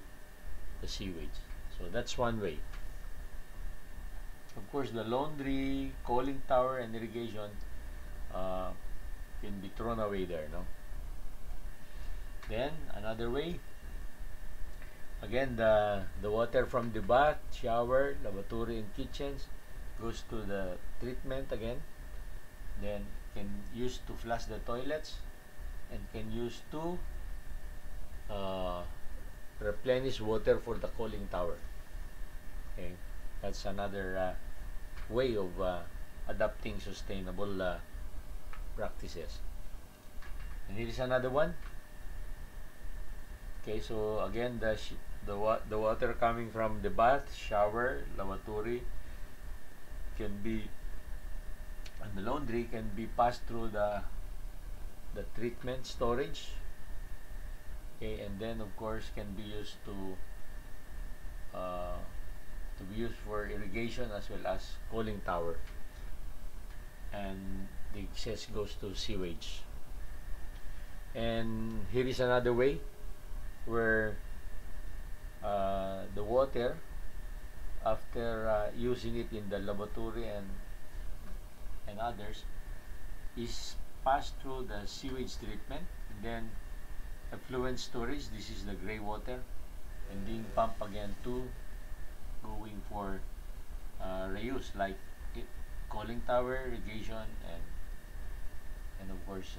the sewage. So that's one way. Of course, the laundry, cooling tower, and irrigation can be thrown away there. No. Then another way, again, the water from the bath, shower, lavatory, and kitchens goes to the treatment again, then can use to flush the toilets, and can use to replenish water for the cooling tower. Okay, that's another way of adopting sustainable practices. And here is another one. Okay, so again, the water coming from the bath, shower, lavatory can be, and the laundry can be passed through the treatment storage. Okay, and then of course can be used to be used for irrigation as well as cooling tower, and the excess goes to sewage. And here is another way where the water, after using it in the lavatory and others, is passed through the sewage treatment, and then effluent storage. This is the gray water, and being pumped again to going for reuse, like cooling tower, irrigation, and of course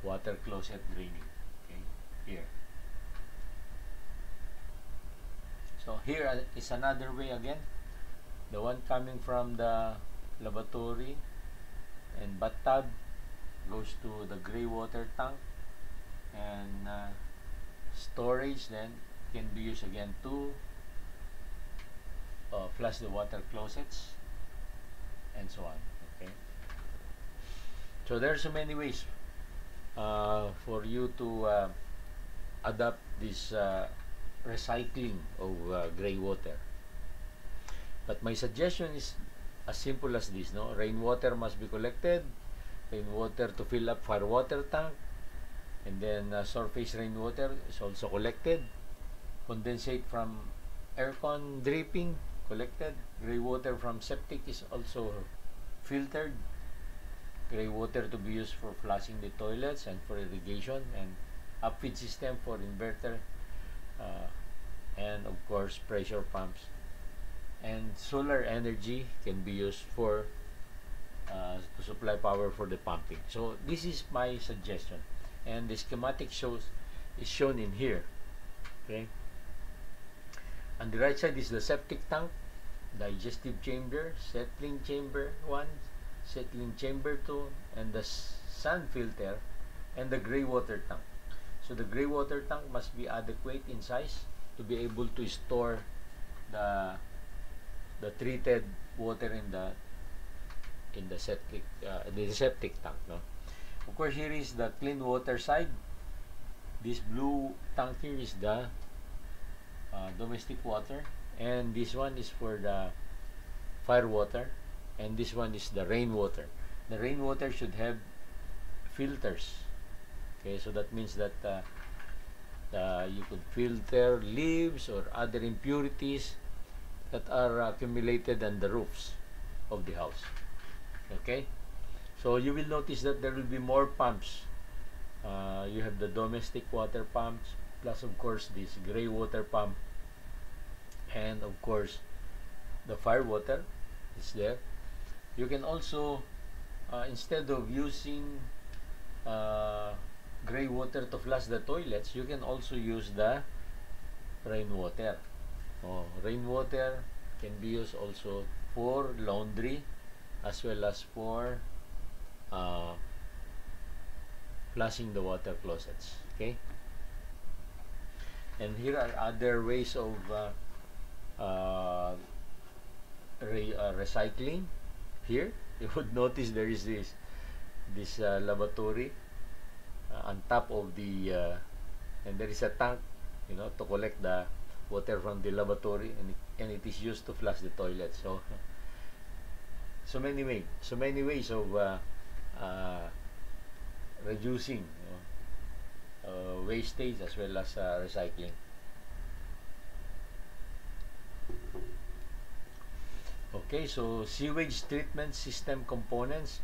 water closet draining. Okay, here. So here is another way again. The one coming from the lavatory and bathtub goes to the gray water tank, and storage then can be used again to flush the water closets, and so on. Okay, so there are so many ways for you to adopt this recycling of gray water. But my suggestion is as simple as this. No, rainwater must be collected, rainwater to fill up fire water tank, and then surface rainwater is also collected, condensate from aircon dripping collected, gray water from septic is also filtered, gray water to be used for flushing the toilets and for irrigation, and upfeed system for inverter, and of course pressure pumps and solar energy can be used for to supply power for the pumping. So this is my suggestion, and the schematic is shown in here. Okay, on the right side is the septic tank, digestive chamber, settling chamber 1, settling chamber 2, and the sun filter, and the gray water tank. So the gray water tank must be adequate in size to be able to store the treated water in the septic tank. No, of course, here is the clean water side. This blue tank here is the domestic water, and this one is for the fire water, and this one is the rainwater. The rainwater should have filters. Okay, so that means that you could filter leaves or other impurities that are accumulated on the roofs of the house. Okay, so you will notice that there will be more pumps. You have the domestic water pumps, plus of course this gray water pump, and of course the fire water is there. You can also instead of using gray water to flush the toilets, you can also use the rainwater. Rainwater can be used also for laundry as well as for flushing the water closets. Okay, and here are other ways of recycling. Here you would notice there is this lavatory on top of the and there is a tank, to collect the water from the lavatory, and it is used to flush the toilet. So many ways of reducing wastage as well as recycling. Okay, so sewage treatment system components.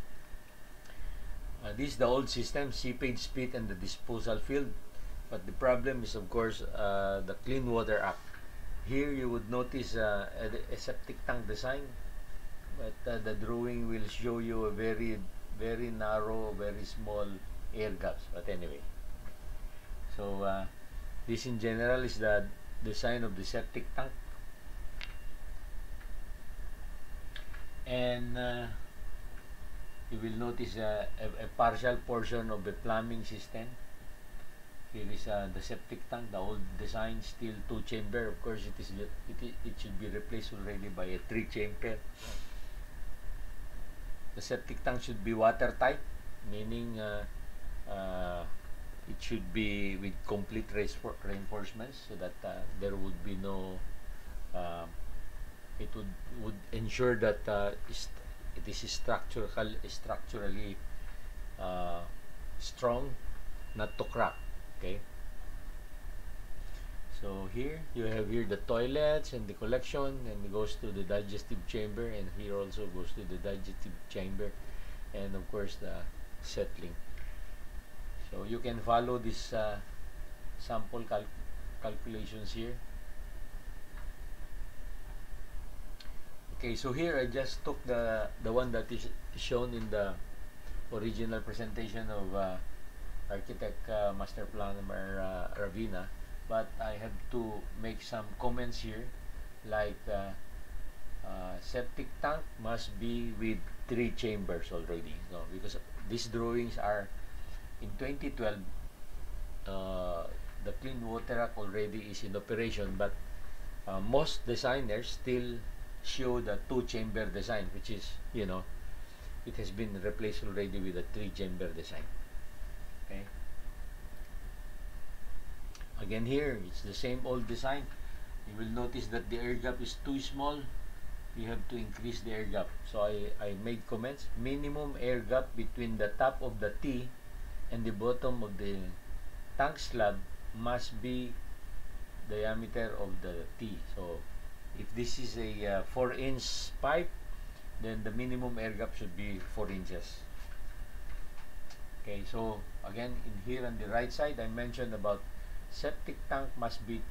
This is the old system: seepage pit and the disposal field. But the problem is, of course, the Clean Water Act. Here you would notice a septic tank design, but the drawing will show you a very narrow, very small air gaps. But anyway, so this in general is the design of the septic tank, and you will notice a partial portion of the plumbing system. Here is the septic tank, the old design, still 2-chamber. Of course, it should be replaced already by a 3-chamber. The septic tank should be watertight, meaning it should be with complete reinforcements, so that there would be no. It would ensure that it is structurally strong, not to crack. Okay, so here you have the toilets and the collection, and it goes to the digestive chamber, and here also goes to the digestive chamber, and of course the settling. So you can follow this sample calculations here. Okay, so here I just took the one that is shown in the original presentation of Architect Master Planner Ravina, but I have to make some comments here, like septic tank must be with 3 chambers already, because these drawings are in 2012. The Clean Water Act already is in operation, but most designers still show the 2-chamber design, which is, it has been replaced already with a 3-chamber design. Okay. Again, here it's the same old design. You will notice that the air gap is too small. You have to increase the air gap. So I made comments. Minimum air gap between the top of the T and the bottom of the tank slab must be diameter of the T. So if this is a 4-inch pipe, then the minimum air gap should be 4 inches. Okay, so again, in here on the right side, I mentioned about septic tank must be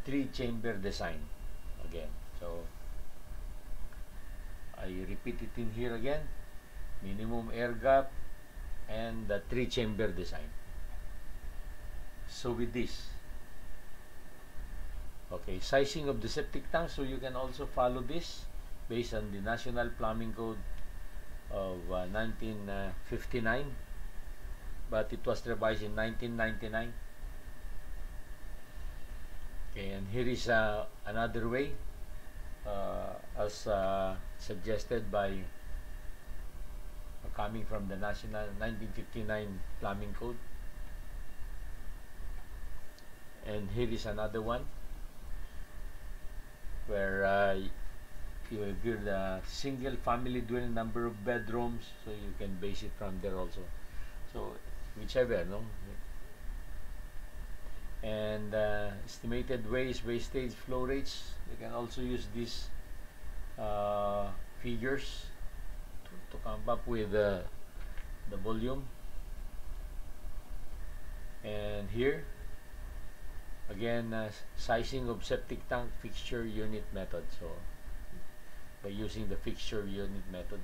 3-chamber design. Again, so I repeat it in here again. Minimum air gap and the 3-chamber design. So with this, okay, sizing of the septic tank. So you can also follow this based on the National Plumbing Code of 1959, but it was revised in 1999. Okay, and here is another way, as suggested by coming from the National 1959 Plumbing Code. And here is another one where you have here the single family dwelling number of bedrooms, so you can base it from there also. So whichever, no? And estimated waste, wastage, flow rates. You can also use these figures to come up with the volume. And here again, sizing of septic tank fixture unit method. So by using the fixture unit method.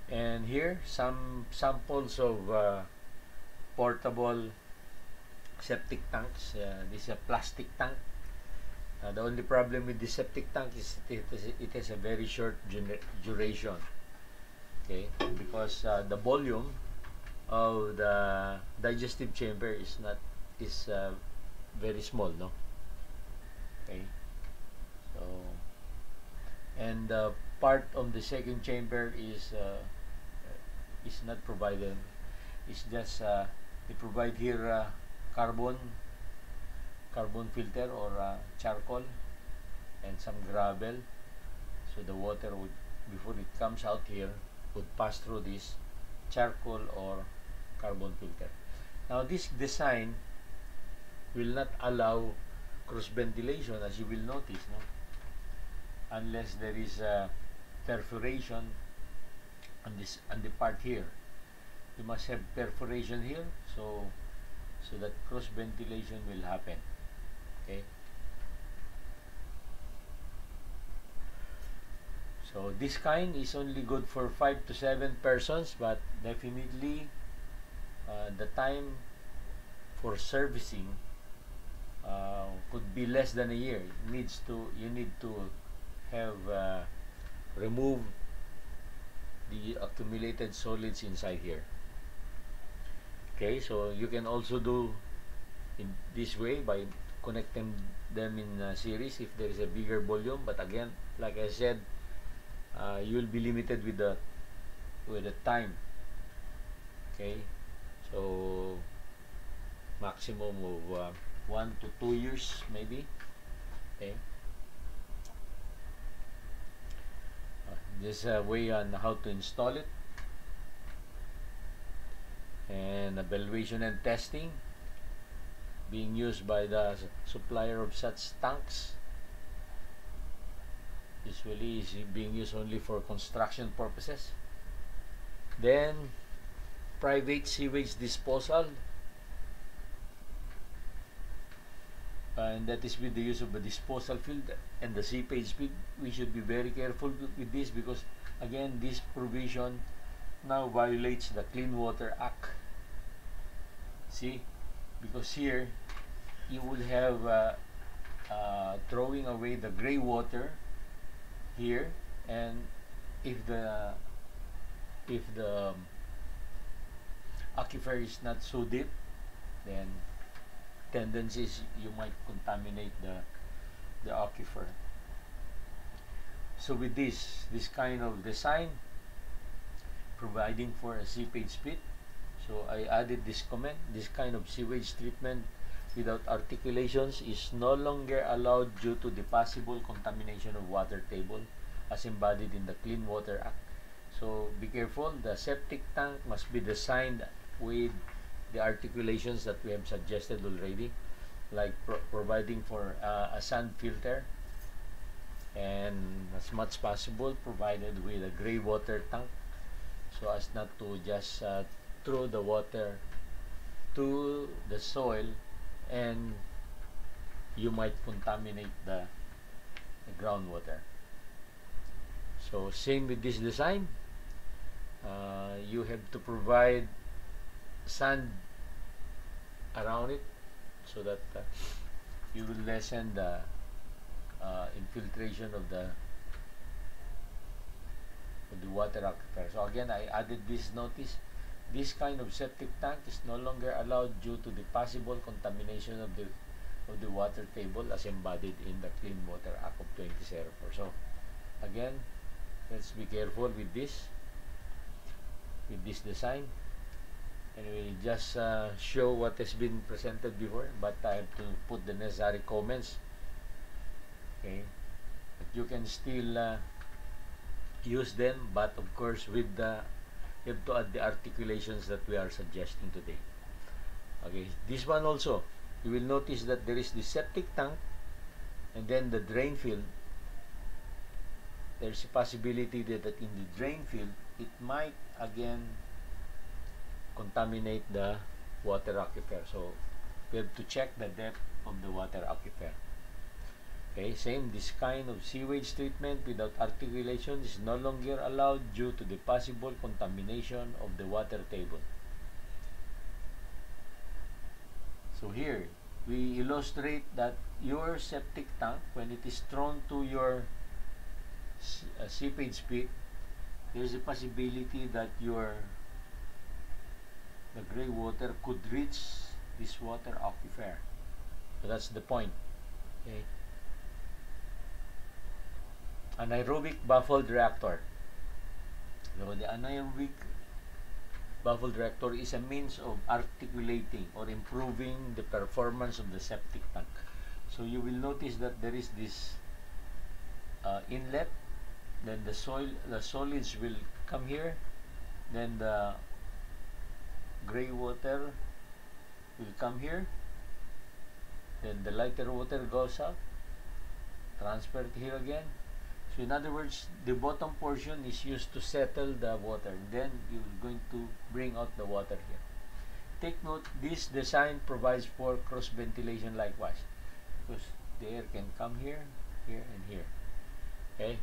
And here some samples of portable septic tanks. This is a plastic tank. The only problem with the septic tank is it has a very short duration. Okay, because the volume of the digestive chamber is very small, no? Okay, so and part of the second chamber is not provided. It's just they provide here carbon filter or charcoal and some gravel, so the water would, before it comes out here, would pass through this charcoal or carbon filter. Now this design will not allow cross ventilation, as you will notice, no? Unless there is a perforation on the part here. You must have perforation here, so that cross ventilation will happen. Okay. So this kind is only good for 5 to 7 persons, but definitely the time for servicing could be less than a year. You need to have removed the accumulated solids inside here. Okay, so you can also do in this way by connecting them in a series if there is a bigger volume. But again, like I said, you will be limited with the time. Okay, so maximum of 1 to 2 years maybe. Okay, this is a way on how to install it, and evaluation and testing being used by the supplier of such tanks. Usually is being used only for construction purposes. Then private sewage disposal, and that is with the use of a disposal field and the seepage field. We should be very careful with this, because again, this provision now violates the Clean Water Act. See, because here you will have throwing away the gray water here, and if the aquifer is not so deep, then tendencies you might contaminate the aquifer. So with this kind of design, providing for a seepage pit, so I added this comment: this kind of sewage treatment without articulations is no longer allowed due to the possible contamination of water table as embodied in the Clean Water Act. So be careful, the septic tank must be designed with the articulations that we have suggested already, like providing for a sand filter, and as much possible provided with a gray water tank, so as not to just throw the water to the soil and you might contaminate the groundwater. So same with this design. You have to provide sand around it so that you will lessen the infiltration of the water aquifer. So again, I added this notice. This kind of septic tank is no longer allowed due to the possible contamination of the water table as embodied in the Clean Water Act of 2004. So again, let's be careful with this design. Anyway, just show what has been presented before, but I have to put the necessary comments. Okay, but you can still use them, but of course with the you have to add the articulations that we are suggesting today. Okay, this one also, you will notice that there is the septic tank and then the drain field. There's a possibility that in the drain field it might again contaminate the water aquifer. So we have to check the depth of the water aquifer. Okay, same, this kind of sewage treatment without articulation is no longer allowed due to the possible contamination of the water table. So here, we illustrate that your septic tank, when it is thrown to your seepage pit, there is a possibility that the gray water could reach this water aquifer. So that's the point. Okay. Anaerobic baffled reactor. So the anaerobic baffled reactor is a means of articulating or improving the performance of the septic tank. So you will notice that there is this inlet, then the solids will come here, then the gray water will come here, then the lighter water goes up, transferred here again. So in other words, the bottom portion is used to settle the water. Then you're going to bring out the water here. Take note, this design provides for cross ventilation likewise, because the air can come here, here, and here. Okay.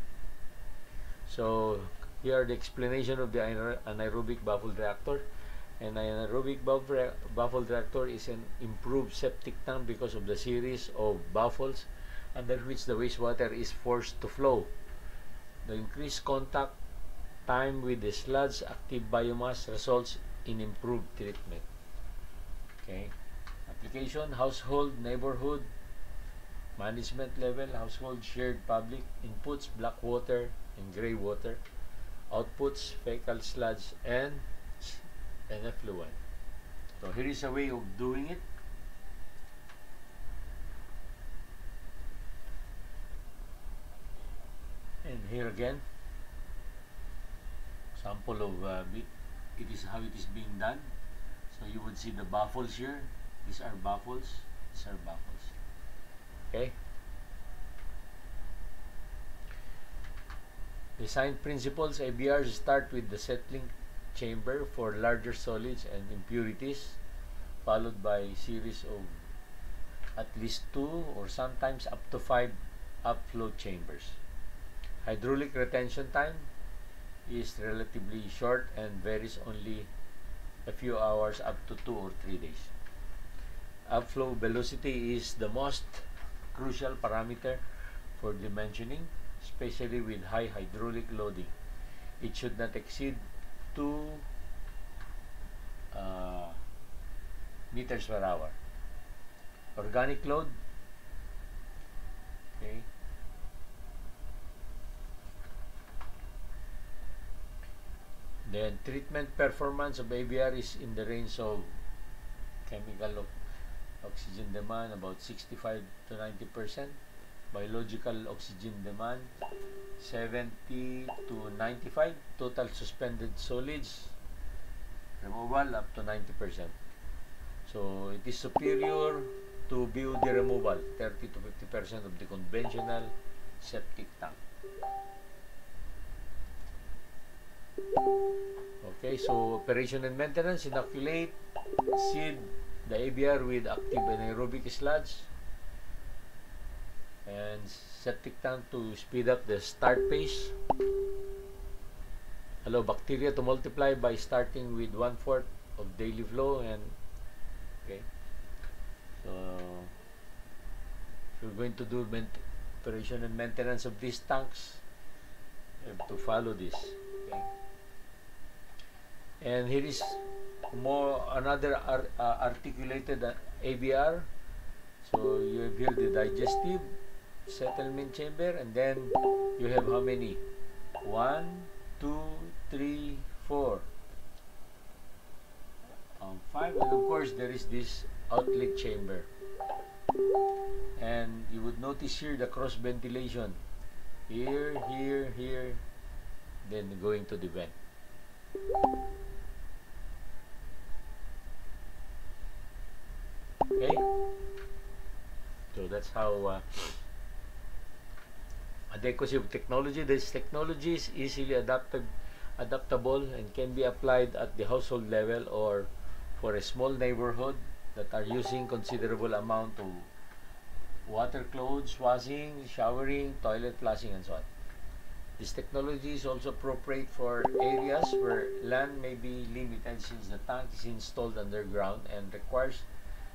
So here are the explanation of the anaerobic baffled reactor. An anaerobic baffled reactor is an improved septic tank because of the series of baffles under which the wastewater is forced to flow. The increased contact time with the sludge active biomass results in improved treatment. Okay. Application: household, neighborhood, management level, household, shared, public. Inputs: black water and gray water. Outputs: fecal sludge and effluent. So here is a way of doing it. And here again, sample of it is how it is being done. So you would see the baffles here. These are baffles. These are baffles. Okay. Design principles: ABRs start with the settling chamber for larger solids and impurities, followed by a series of at least 2 or sometimes up to 5 upflow chambers. Hydraulic retention time is relatively short and varies only a few hours up to 2 or 3 days. Upflow velocity is the most crucial parameter for dimensioning, especially with high hydraulic loading. It should not exceed 2 meters per hour. Organic load, okay. Then treatment performance of ABR is in the range of chemical oxygen demand about 65 to 90%, biological oxygen demand 70 to 95, total suspended solids removal up to 90%. So it is superior to BOD removal, 30 to 50% of the conventional septic tank. Okay, so operation and maintenance: inoculate, seed the ABR with active anaerobic sludge, and septic tank to speed up the start pace. Allow bacteria to multiply by starting with 1/4 of daily flow. And okay, so if you're going to do operation and maintenance of these tanks, you have to follow this. Okay, and here is more another articulated ABR. So you have here the digestive settlement chamber, and then you have how many? 1, 2, 3, 4, 5, and of course there is this outlet chamber. And you would notice here the cross ventilation, here, here, here, then going to the vent. Okay, so that's how adequacy of technology. This technology is easily adaptable and can be applied at the household level or for a small neighborhood that are using considerable amount of water, clothes washing, showering, toilet flushing, and so on. This technology is also appropriate for areas where land may be limited, since the tank is installed underground and requires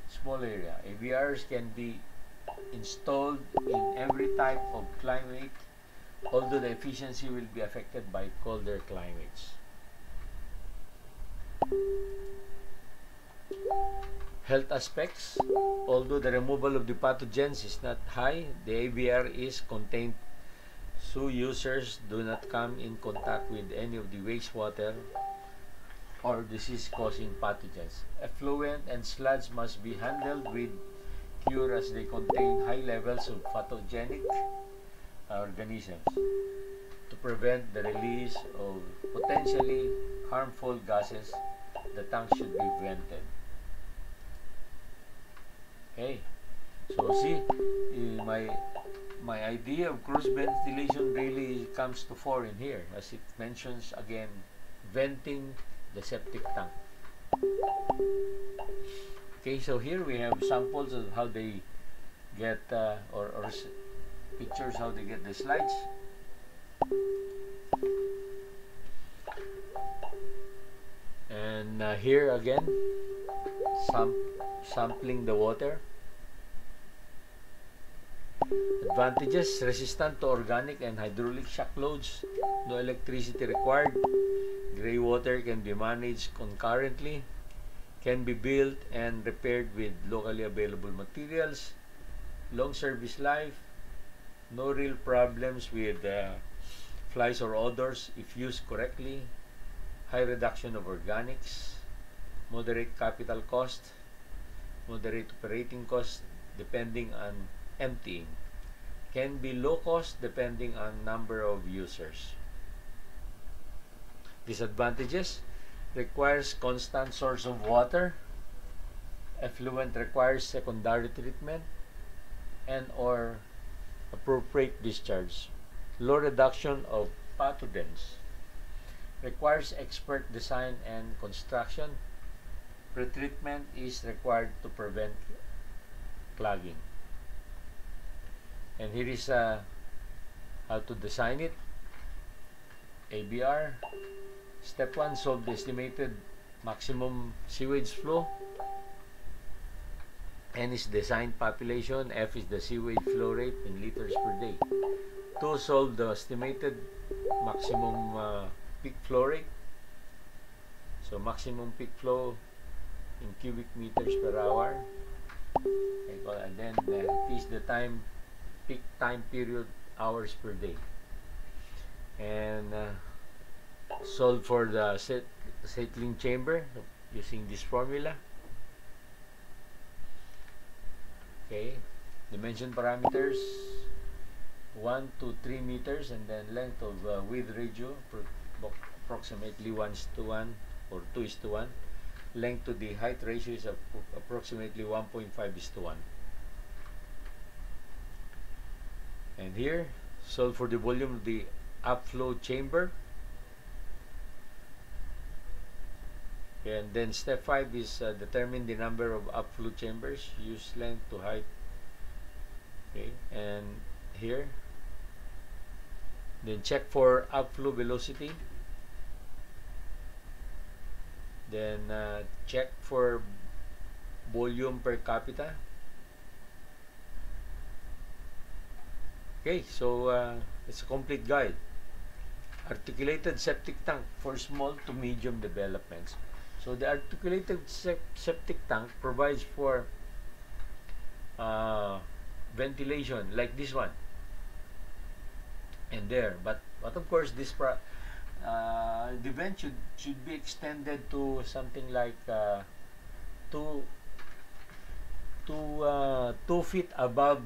small area. ABRs can be installed in every type of climate, although the efficiency will be affected by colder climates. Health aspects. Although the removal of the pathogens is not high, the ABR is contained so users do not come in contact with any of the wastewater or disease-causing pathogens. Effluent and sludge must be handled with care, as they contain high levels of pathogenic organisms. To prevent the release of potentially harmful gases, the tank should be vented. Okay, so see, my idea of cross ventilation really comes to fore in here, as it mentions again venting the septic tank. Okay, so here we have samples of how they get or pictures how they get the slides. And here again, sampling the water. Advantages: resistant to organic and hydraulic shock loads, no electricity required, gray water can be managed concurrently, can be built and repaired with locally available materials, long service life, no real problems with flies or odors if used correctly, high reduction of organics, moderate capital cost, moderate operating cost depending on emptying, can be low cost depending on number of users. Disadvantages: requires constant source of water, effluent requires secondary treatment and or appropriate discharge, low reduction of pathogens, requires expert design and construction, pretreatment is required to prevent clogging. And here is how to design it. ABR. Step 1, solve the estimated maximum sewage flow. N is designed population, F is the sewage flow rate in liters per day. 2, solve the estimated maximum peak flow rate. So maximum peak flow in cubic meters per hour. And then T is the peak time period, hours per day. And solve for the settling chamber using this formula. Okay, dimension parameters 1 to 3 meters, and then length of width ratio approximately 1:1 or 2:1. Length to the height ratio is approximately 1.5:1. And here, solve for the volume of the upflow chamber. And then step 5 is determine the number of upflow chambers. Use length to height Okay, and here, then check for outflow velocity, then check for volume per capita. Okay, so it's a complete guide. Articulated septic tank for small to medium developments. So the articulated septic tank provides for ventilation like this one and there, but of course this the vent should be extended to something like two 2 feet above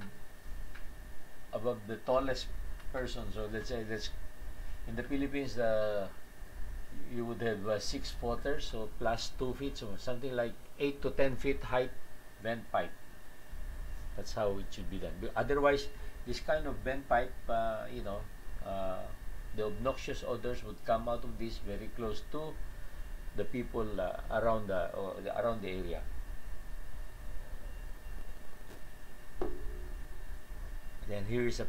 the tallest person. So let's say that's in the Philippines, you would have 6 footers, so plus 2 feet, so something like 8 to 10 feet height vent pipe. That's how it should be done. Otherwise, this kind of vent pipe, the obnoxious odors would come out of this very close to the people around the area. Then here is an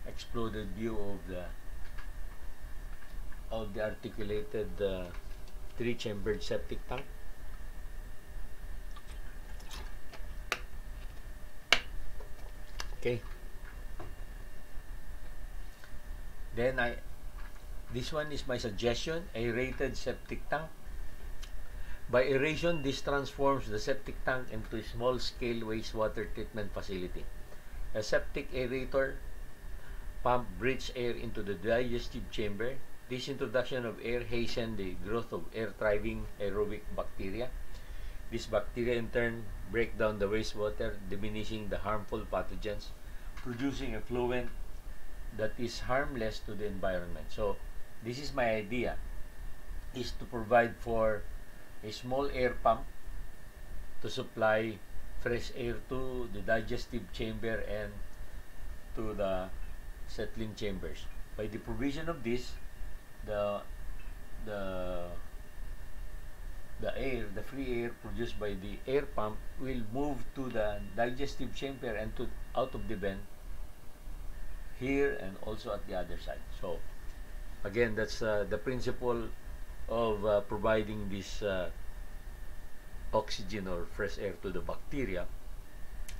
exploded view of the articulated 3-chambered septic tank. Okay. Then this one is my suggestion: aerated septic tank. By aeration, this transforms the septic tank into a small-scale wastewater treatment facility. A septic aerator pump breathes air into the digestive chamber. This introduction of air hastens the growth of air-thriving aerobic bacteria. These bacteria in turn break down the wastewater, diminishing the harmful pathogens, producing a fluent that is harmless to the environment. So this is my idea, is to provide for a small air pump to supply fresh air to the digestive chamber and to the settling chambers. By the provision of this, the free air produced by the air pump will move to the digestive chamber and out of the vent here and also at the other side. So again, that's the principle of providing this oxygen or fresh air to the bacteria,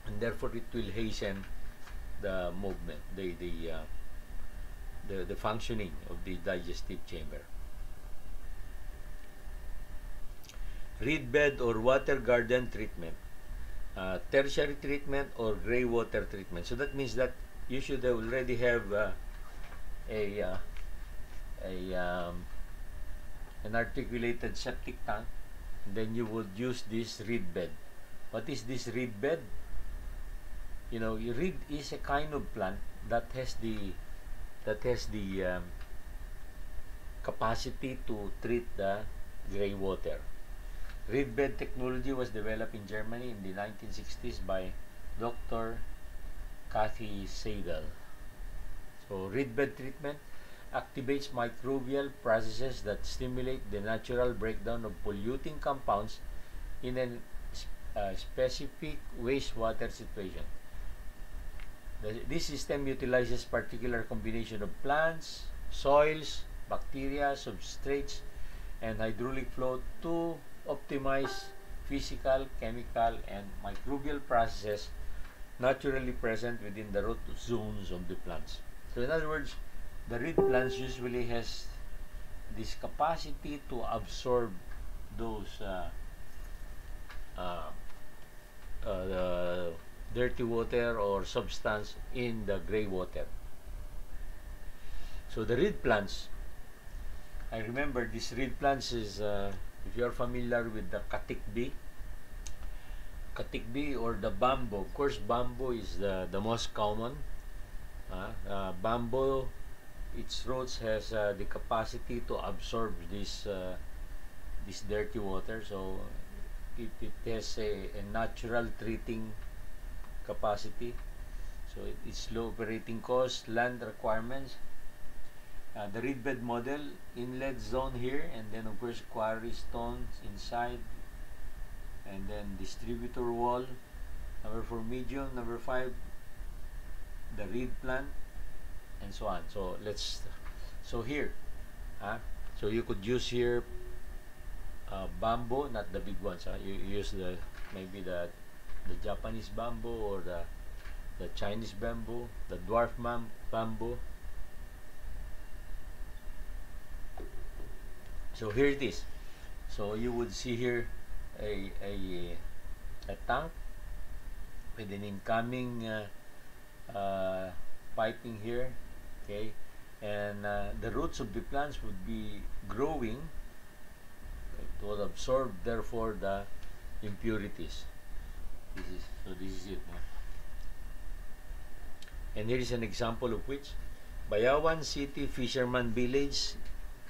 and therefore it will hasten the movement, the functioning of the digestive chamber. Reed bed or water garden treatment, tertiary treatment or gray water treatment. So that means that you should already have an articulated septic tank, and then you would use this reed bed. What is this reed bed? Reed is a kind of plant that has the capacity to treat the gray water. Reed bed technology was developed in Germany in the 1960s by Dr. Kathy Seidel. So reed bed treatment activates microbial processes that stimulate the natural breakdown of polluting compounds in a specific wastewater situation. This system utilizes particular combination of plants, soils, bacteria, substrates, and hydraulic flow to optimize physical, chemical, and microbial processes naturally present within the root zones of the plants. So in other words, the reed plants usually has this capacity to absorb those dirty water or substance in the gray water. So the reed plants, I remember this reed plants is, if you are familiar with the katikbi or the bamboo. Of course, bamboo is the most common. Bamboo, its roots has the capacity to absorb this dirty water, so it has a natural treating capacity. So it's low operating cost, land requirements. The reed bed model, inlet zone here, and then of course quarry stones inside, and then distributor wall, Number 4, medium. Number 5, the reed plant, and so on. So here, so you could use here bamboo, not the big ones. You use maybe the Japanese bamboo, or the Chinese bamboo, the dwarf bamboo. So here it is. So you would see here a tank with an incoming piping here, okay, and the roots of the plants would be growing. It would absorb, therefore, the impurities. This is it. And here is an example of which: Bayawan City Fisherman Village,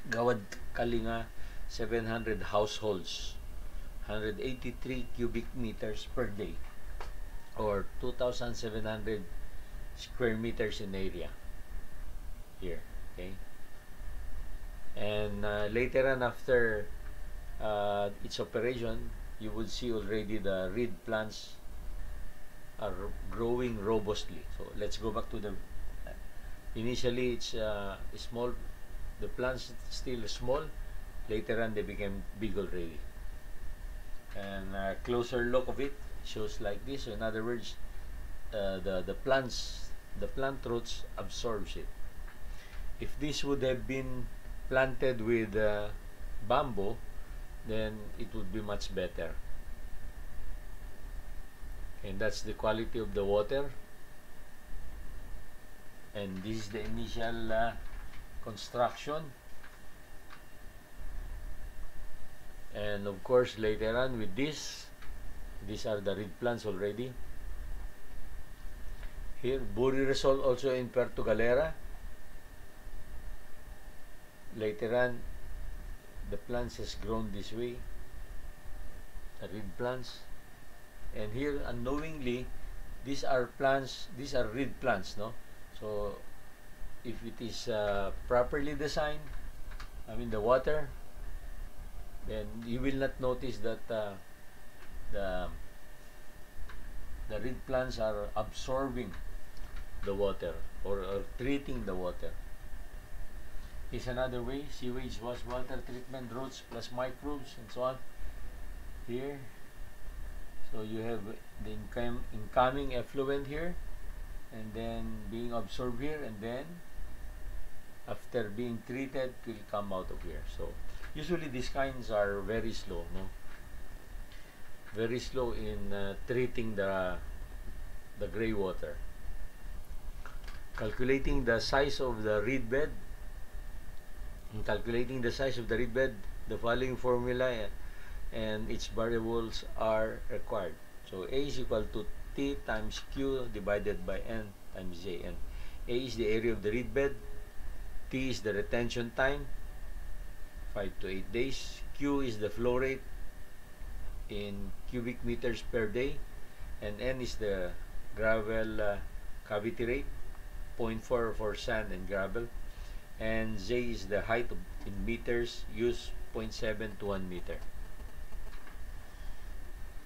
Gawad Kalinga, 700 households, 183 cubic meters per day, or 2,700 square meters in area here, okay. And later on, after its operation, you would see already the reed plants are growing robustly. So let's go back to the initially it's small, the plants still small, later on they became big already. And a closer look of it shows like this. So in other words, the plant roots absorbs it. If this would have been planted with bamboo, then it would be much better. And that's the quality of the water. And this is the initial construction. And of course, later on with these are the reed plants already. Here, Buri Resol also in Puerto Galera. Later on, the plants has grown this way, the reed plants. And here, unknowingly, these are plants, these are reed plants, no? So, if it is properly designed, I mean the water, then you will not notice that the reed plants are absorbing the water, or treating the water. Is another way: sewage, wastewater treatment, roots plus microbes, and so on. Here, so you have the incoming effluent here, and then being absorbed here, and then after being treated, it will come out of here. So usually these kinds are very slow, no? Very slow in treating the gray water. Calculating the size of the reed bed. In calculating the size of the reed bed, the following formula and its variables are required. So A is equal to T times Q divided by N times J. And A is the area of the reed bed, T is the retention time, 5 to 8 days, Q is the flow rate in cubic meters per day, and N is the gravel cavity rate, 0.4 for sand and gravel, and J is the height in meters used, 0.7 to 1 meter.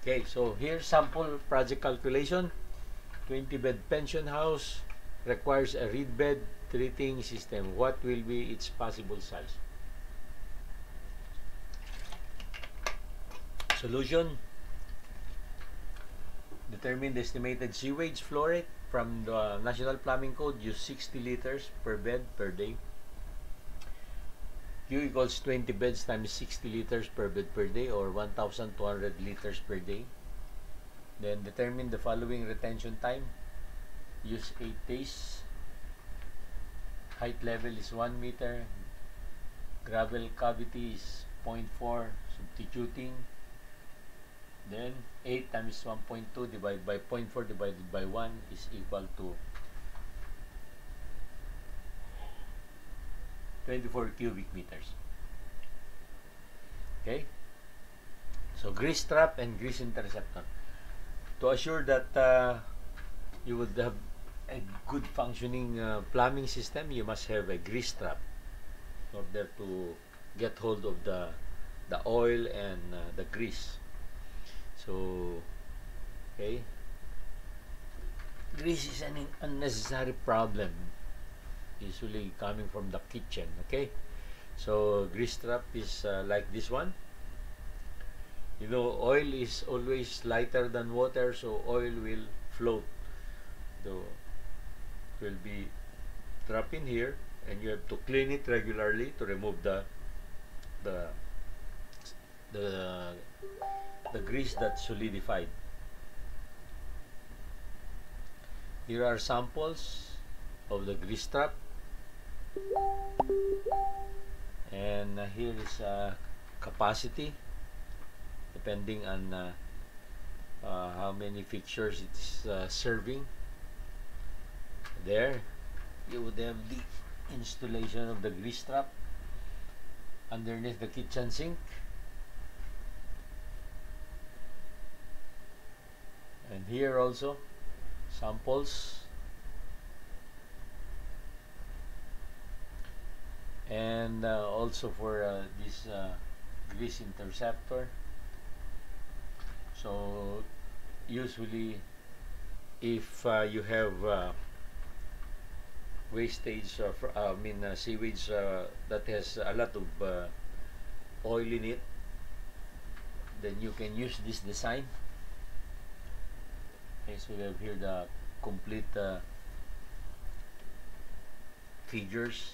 Okay, so here's sample project calculation. 20-bed pension house requires a reed bed treating system. What will be its possible size? Solution: determine the estimated sewage flow rate from the National Plumbing Code. Use 60 liters per bed per day. Q equals 20 beds times 60 liters per bed per day, or 1,200 liters per day. Then determine the following retention time. Use 8 days. Height level is 1 meter. Gravel cavity is 0.4, substituting. Then 8 times 1.2 divided by 0.4 divided by 1 is equal to 24 cubic meters. Okay? So grease trap and grease interceptor. To assure that you would have a good functioning plumbing system, you must have a grease trap in order to get hold of the oil and the grease. So, okay, grease is an unnecessary problem, usually coming from the kitchen. Okay, so grease trap is like this one. You know, oil is always lighter than water, so oil will float. So it will be trapped in here, and you have to clean it regularly to remove the the the grease that's solidified. Here are samples of the grease trap, and here is capacity depending on how many fixtures it's serving. There you would have the installation of the grease trap underneath the kitchen sink, and here also samples, and also for this grease interceptor. So usually if you have wastage of sewage that has a lot of oil in it, then you can use this design. Okay, so we have here the complete figures.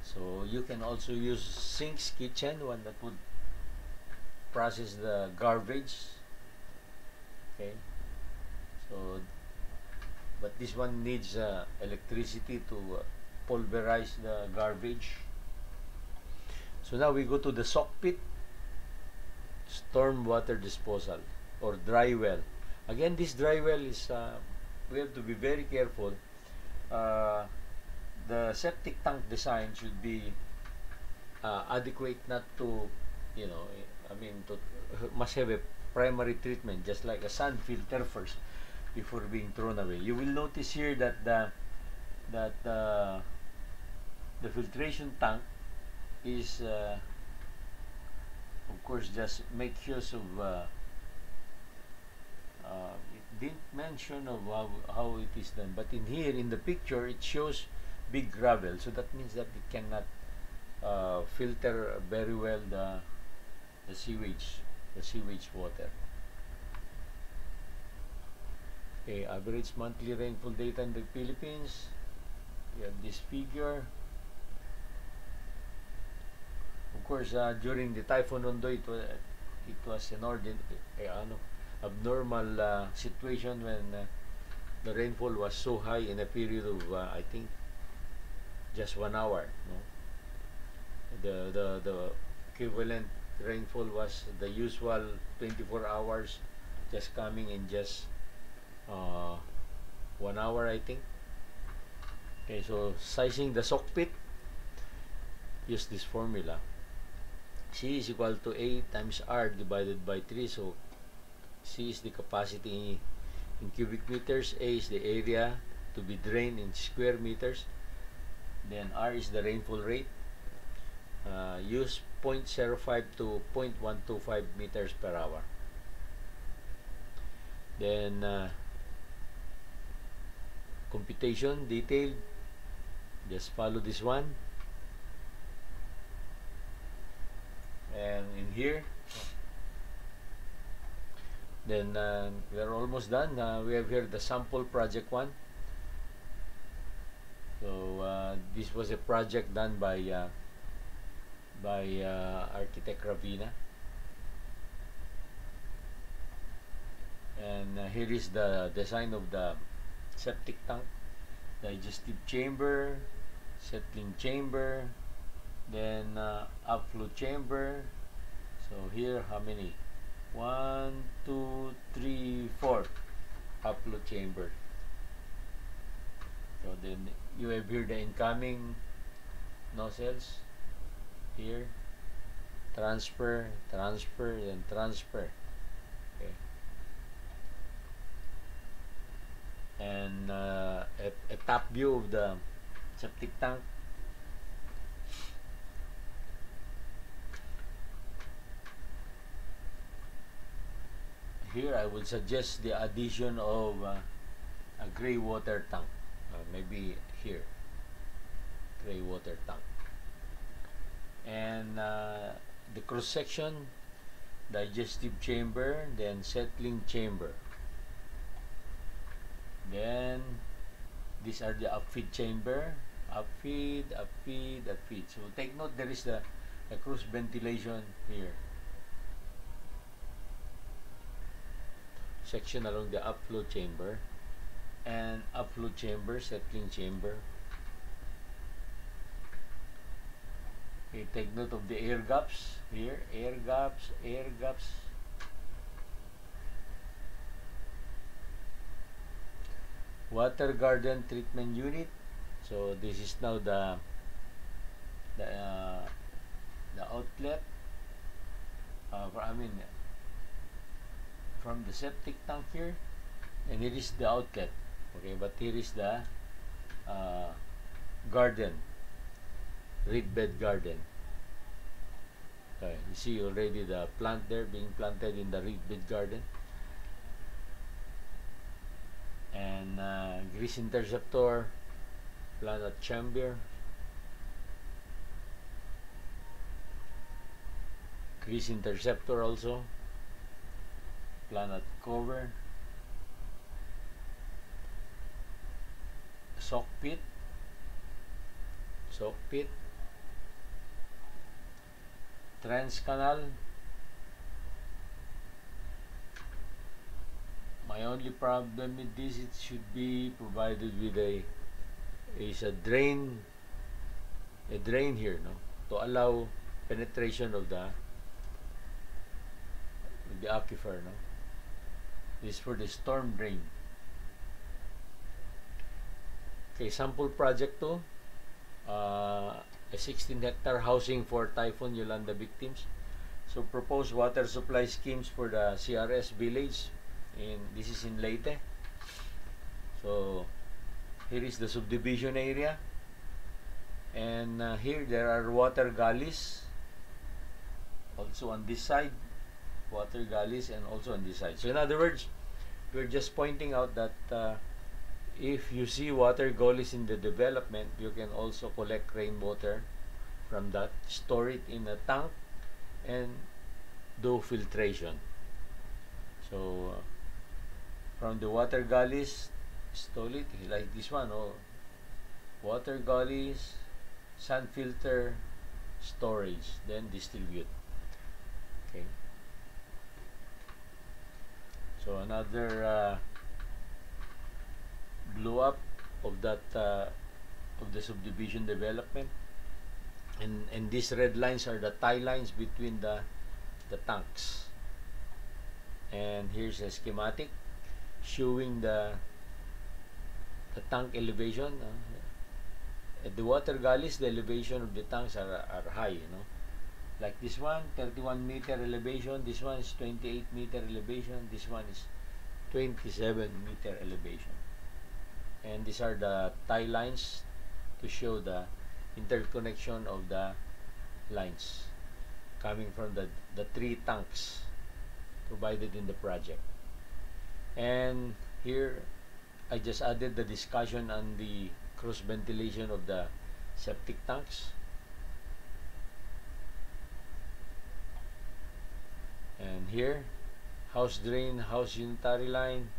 So you can also use sinks kitchen, one that would process the garbage. Okay, so but this one needs electricity to pulverize the garbage. So now we go to the soak pit, storm water disposal, or dry well. Again, this dry well is we have to be very careful. The septic tank design should be adequate, not to, you know, must have a primary treatment, just like a sand filter first before being thrown away. You will notice here that the filtration tank is of course just make use of it didn't mention of how it is done, but in here in the picture it shows big gravel, so that means that it cannot filter very well the sewage water. Okay, average monthly rainfall data in the Philippines. We have this figure. Of course, during the Typhoon Ondo, it was an abnormal situation when the rainfall was so high in a period of I think just 1 hour. No? The equivalent rainfall was the usual 24 hours, just coming in just 1 hour, I think. Okay, so sizing the soak pit, use this formula. C is equal to A times R divided by 3. So C is the capacity in cubic meters, A is the area to be drained in square meters, then R is the rainfall rate. Use 0.05 to 0.125 meters per hour. Then computation detailed, just follow this one. And in here, then we are almost done. We have here the sample project 1. So this was a project done by architect Ravina, and here is the design of the septic tank, digestive chamber, settling chamber, then outflow chamber. So here, how many? 1, 2, 3, 4 outflow chamber. So then you have here the incoming nozzles. Here, transfer, transfer, then transfer. Okay. And a top view of the septic tank. here I would suggest the addition of a gray water tank, maybe here, gray water tank, and the cross section, digestive chamber, then settling chamber, then these are the upfeed chamber, upfeed. So take note, there is the cross ventilation here, section along the upflow chamber, and upflow chamber, settling chamber. Okay, take note of the air gaps here, air gaps. Water garden treatment unit. So this is now the outlet, from the septic tank here, and it is the outlet. Okay, but here is the garden, reed bed garden. Okay, you see already the plant there being planted in the reed bed garden. And grease interceptor, plant chamber, grease interceptor also, plant cover, soak pit, trans canal. My only problem with this, it should be provided with a drain here, no, to allow penetration of the aquifer, no. This is for the storm drain. Okay, sample project 2, a 16-hectare housing for Typhoon Yolanda victims. So proposed water supply schemes for the CRS village. This is in Leyte. So here is the subdivision area, and here there are water gullies also on this side, water gullies, and also on this side. So in other words, we're just pointing out that if you see water gullies in the development, you can also collect rainwater from that, store it in a tank, and do filtration. So from the water gullies, store it like this one, water gullies, sand filter, storage, then distribute. Okay. So another blow up of that of the subdivision development, and these red lines are the tie lines between the tanks. And here's a schematic showing the tank elevation. At the water gullies, the elevation of the tanks are high, you know. Like this one, 31 meter elevation. This one is 28 meter elevation. This one is 27 meter elevation. And these are the tie lines to show the interconnection of the lines coming from the 3 tanks provided in the project. And here I just added the discussion on the cross ventilation of the septic tanks. And here, house drain, house unitary line.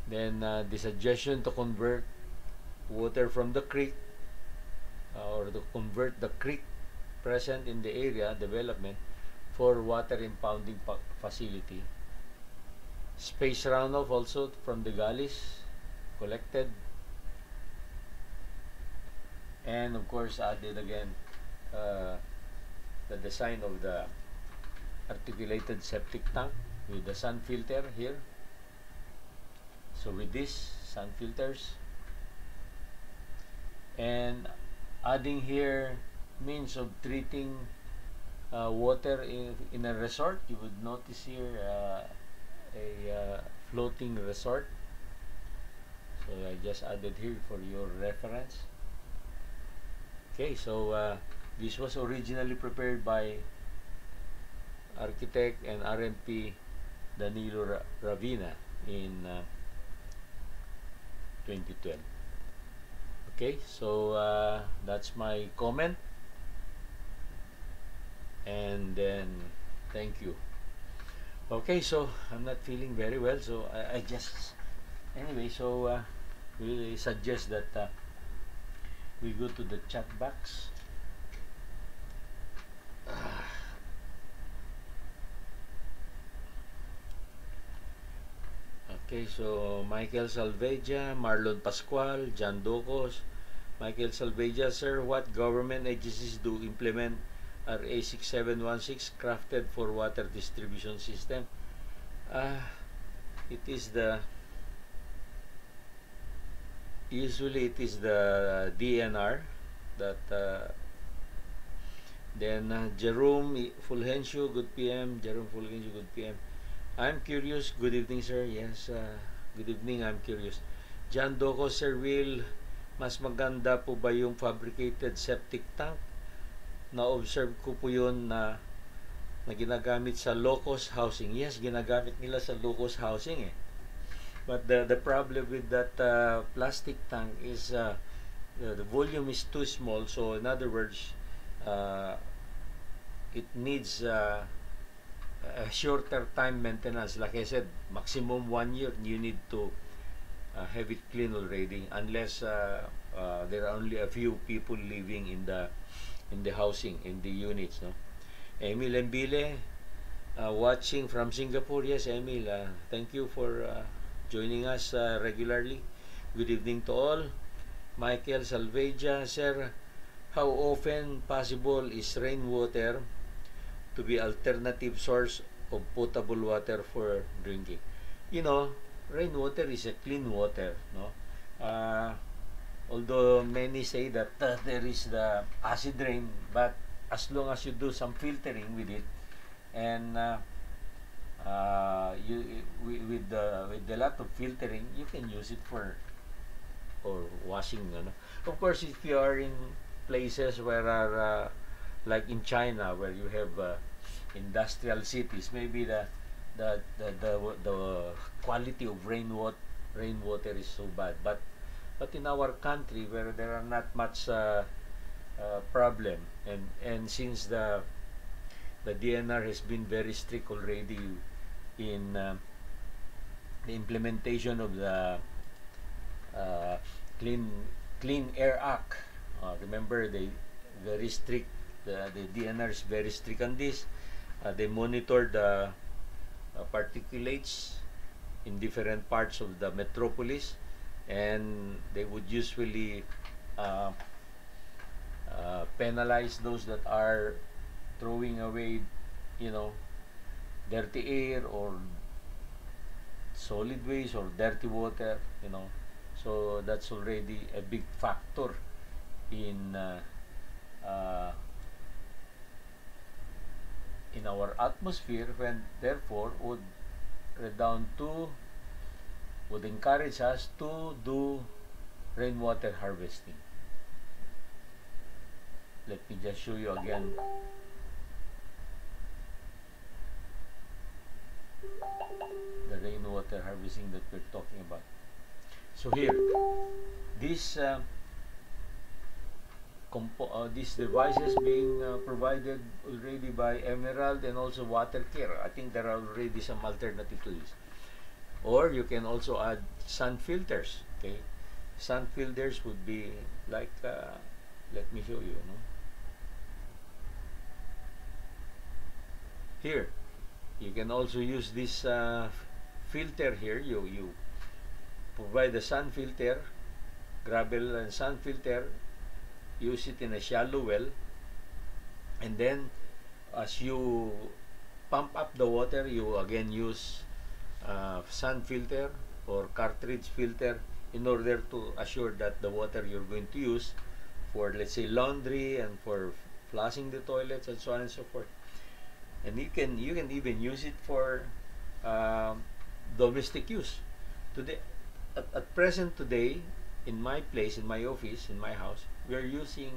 Then the suggestion to convert water from the creek, or to convert the creek present in the area development for water impounding facility. Space runoff also from the gullies collected, and of course added again the design of the articulated septic tank with the sun filter here. So with this sun filters, and adding here means of treating water in a resort. You would notice here a floating resort. So I just added here for your reference. Okay, so this was originally prepared by architect and RMP Danilo Ravina in 2012. Okay, so that's my comment, and then thank you. Okay, so I'm not feeling very well, so I just anyway. So we suggest that we go to the chat box. Okay, so Michael Salveja, Marlon Pascual, John Docos. Michael Salveja, sir, what government agencies do implement RA 6716 crafted for water distribution system? It is the usually it is the DNR that then Jerome Fulgencio, good PM. Jerome Fulgencio, good PM. I'm curious. Good evening, sir. Yes, good evening. I'm curious. John Doco, sir, will mas maganda po ba yung fabricated septic tank? Na-observe ko po yun na ginagamit sa low-cost housing. Yes, ginagamit nila sa low-cost housing eh. But the problem with that plastic tank is the volume is too small. So in other words, it needs a shorter time maintenance. Like I said, maximum 1 year you need to have it clean already, unless there are only a few people living in the housing, in the units, no? Emil Embile, watching from Singapore. Yes, Emil, thank you for joining us regularly. Good evening to all. Michael Salveja, sir, how often possible is rainwater to be alternative source of potable water for drinking? You know, rainwater is a clean water, no? Although many say that there is the acid rain, but as long as you do some filtering with it, and with the lot of filtering, you can use it for washing. No? Of course, if you are in places where are like in China, where you have industrial cities, maybe the quality of rainwater is so bad. But in our country, where there are not much problem, and since the DNR has been very strict already in the implementation of the Clean Air Act. Remember, they very strict. The DNR is very strict on this. They monitor the particulates in different parts of the metropolis, and they would usually penalize those that are throwing away, dirty air or solid waste or dirty water, So that's already a big factor in our atmosphere, when therefore would encourage us to do rainwater harvesting. Let me just show you again. The rainwater harvesting that we're talking about. So here, these devices being provided already by Emerald and also Water Care. I think there are already some alternative to this. Or you can also add sun filters. Okay, sun filters would be like, let me show you. Here, you can also use this filter here. You provide a sun filter, gravel and sun filter, use it in a shallow well, and then as you pump up the water, you again use sun filter or cartridge filter in order to assure that the water you're going to use for, let's say, laundry and for flushing the toilets and so on and so forth. And you can even use it for domestic use. Today, at present today, in my place, in my office, in my house, we are using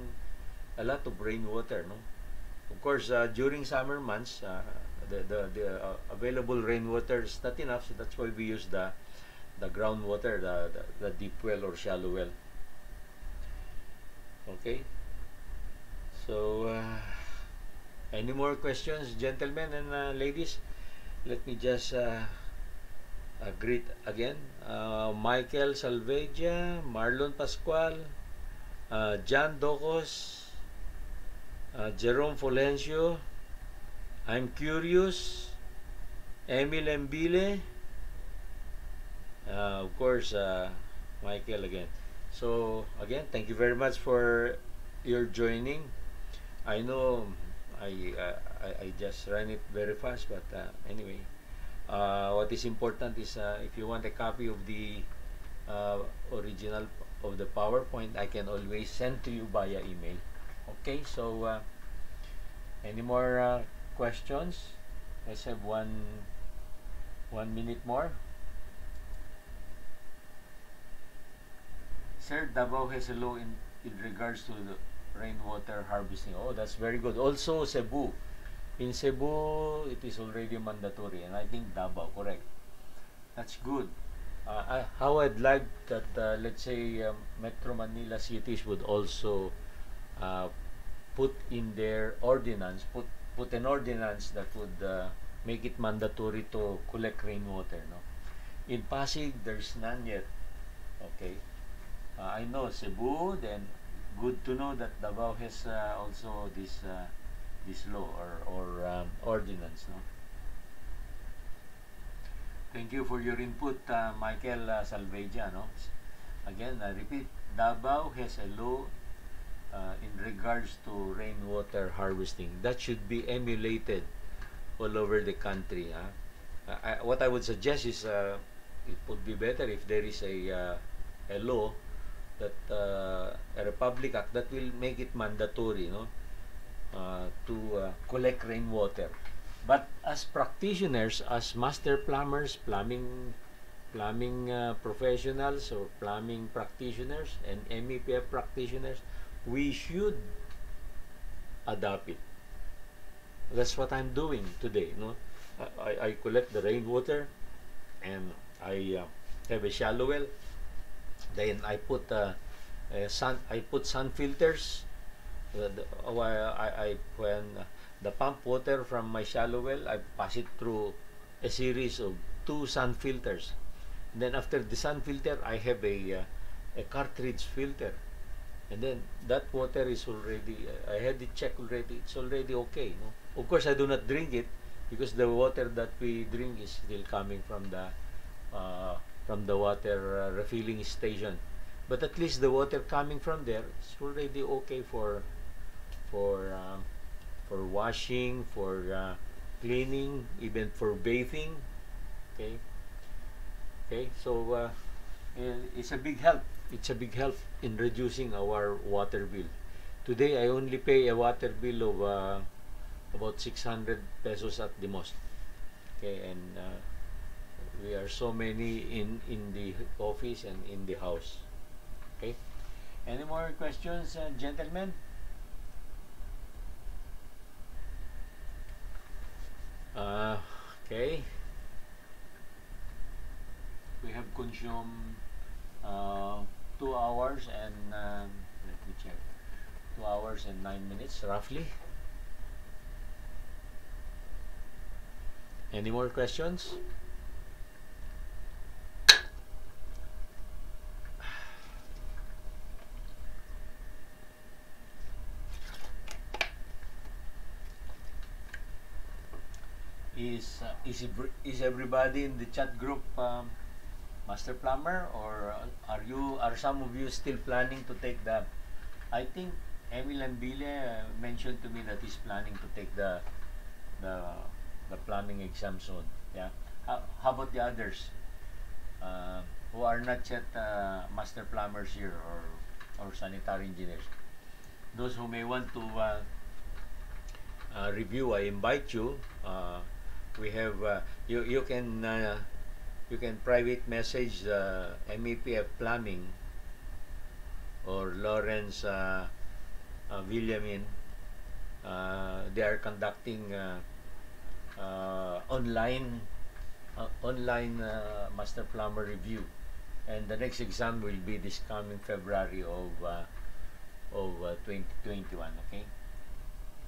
a lot of rainwater. No, of course, during summer months, the available rainwater is not enough, so that's why we use the groundwater, the deep well or shallow well. Okay. So, any more questions, gentlemen and ladies? Let me just greet again. Michael Salveja, Marlon Pascual, John Docos, Jerome Folencio, I'm Curious, Emil Mbile, of course, Michael again. So, again, thank you very much for your joining. I know I just ran it very fast, but anyway, what is important is if you want a copy of the original of the PowerPoint, I can always send to you via email. Okay, so any more questions? Let's have one minute more. Sir, Davao has a law in regards to the rainwater harvesting. Oh, that's very good. Also, Cebu. In Cebu, it is already mandatory, and I think Davao, correct. That's good. How I'd like that, let's say, Metro Manila cities would also put in their ordinance, put an ordinance that would make it mandatory to collect rainwater. No, in Pasig, there's none yet. Okay. I know Cebu, then good to know that Davao has also this law or ordinance. No? Thank you for your input, Michael Salveja. No? Again, I repeat, Davao has a law in regards to rainwater harvesting. That should be emulated all over the country. What I would suggest is it would be better if there is a law that a Republic Act that will make it mandatory, no, to collect rainwater. But as practitioners, as master plumbers, plumbing professionals or plumbing practitioners and MEPF practitioners, we should adopt it. That's what I'm doing today. No, I collect the rainwater, and I have a shallow well. Then I put sun filters. When the pump water from my shallow well, I pass it through a series of 2 sun filters. Then after the sun filter, I have a cartridge filter, and then that water is already. I had it checked already. It's already okay. No? Of course, I do not drink it because the water that we drink is still coming from the water refilling station. But at least the water coming from there is already okay for washing, for cleaning, even for bathing. Okay. Okay. So it's a big help. It's a big help in reducing our water bill. Today, I only pay a water bill of about 600 pesos at the most. Okay, and we are so many in the office and in the house. Okay. Any more questions, gentlemen? Okay. We have consumed 2 hours and let me check. 2 hours and 9 minutes roughly. Any more questions? Is everybody in the chat group master plumber, or are some of you still planning to take the? I think Emil and Bile mentioned to me that he's planning to take the plumbing exam soon. Yeah. How about the others who are not yet master plumbers here or sanitary engineers? Those who may want to review, I invite you. We have you can private message MEPF Plumbing or Lawrence Villamin. They are conducting online master plumber review, and the next exam will be this coming February of 2021. Okay,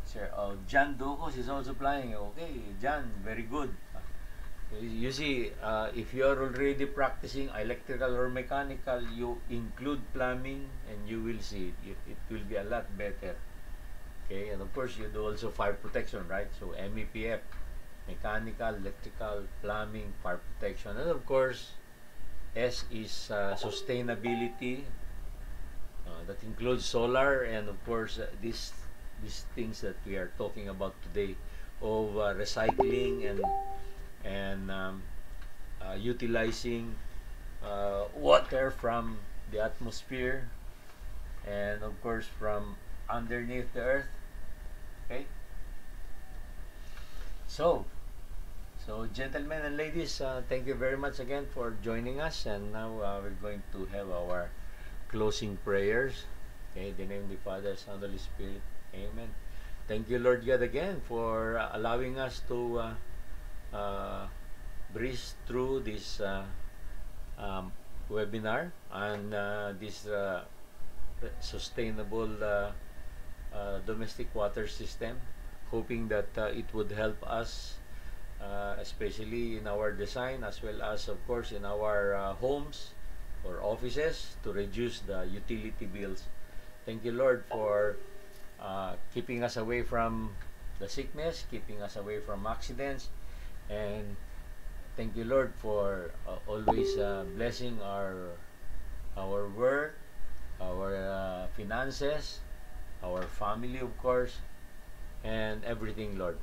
sir. John Docos is also applying. Okay, John, very good. You see, if you are already practicing electrical or mechanical, you include plumbing, and you will see it will be a lot better. Okay, and of course you do also fire protection, right? So MEPF, mechanical, electrical, plumbing, fire protection, and of course S is sustainability. That includes solar, and of course these things that we are talking about today of recycling and utilizing water from the atmosphere, and of course from underneath the earth. Okay, so gentlemen and ladies, thank you very much again for joining us, and now we're going to have our closing prayers. Okay, in the name of the Father, Son, and Holy Spirit. Amen. Thank you, Lord God, again for allowing us to breeze through this webinar and this sustainable domestic water system, hoping that it would help us, especially in our design, as well as of course in our homes or offices, to reduce the utility bills. Thank you, Lord, for keeping us away from the sickness, keeping us away from accidents, and thank you, Lord, for always blessing our work, our finances, our family, of course, and everything, Lord.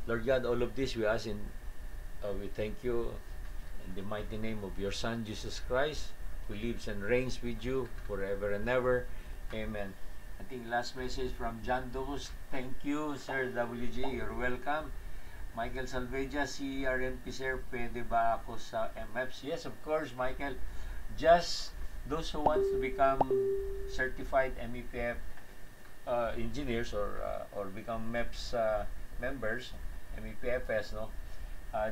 Lord God, all of this we ask we thank you in the mighty name of your Son, Jesus Christ, who lives and reigns with you forever and ever. Amen. I think last message from John Dos. Thank you, Sir WG. You're welcome. Michael Salveja, CRMP Sir, pwede ba ako sa MFs? Yes, of course, Michael. Just those who want to become certified MEPF engineers or become MEPS members, MEPFS, no?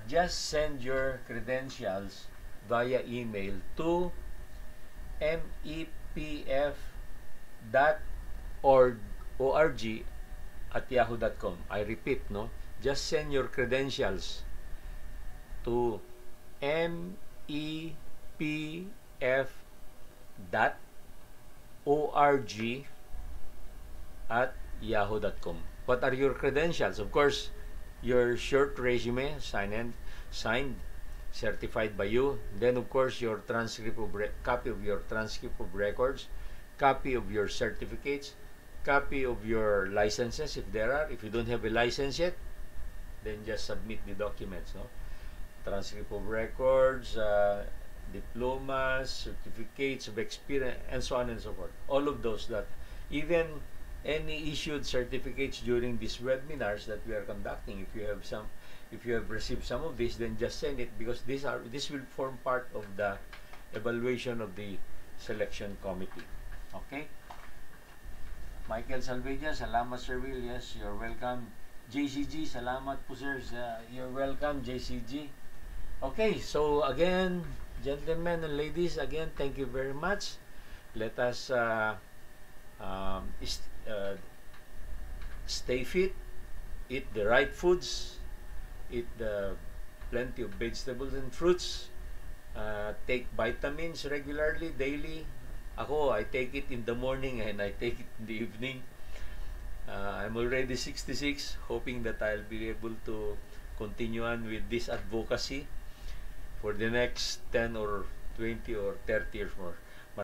Just send your credentials via email to mepf.org@yahoo.com. I repeat, no? Just send your credentials to mepf.org@yahoo.com. What are your credentials? Of course, your short resume, signed, certified by you. Then, of course, your copy of your transcript of records, copy of your certificates, copy of your licenses if there are. If you don't have a license yet, then just submit the documents, no? Transcript of records, diplomas, certificates of experience, and so on and so forth. All of those, that even any issued certificates during these webinars that we are conducting, if you have received some of this, then just send it, because this will form part of the evaluation of the selection committee. Okay? Michael Salveja, salamat Sir Will. Yes, you're welcome. JCG, salamat po sir. You're welcome, JCG. Okay, so again, gentlemen and ladies, again, thank you very much. Let us stay fit, eat the right foods, eat plenty of vegetables and fruits, take vitamins regularly, daily. Ako, I take it in the morning and I take it in the evening. I'm already 66, hoping that I'll be able to continue on with this advocacy for the next 10 or 20 or 30 years more.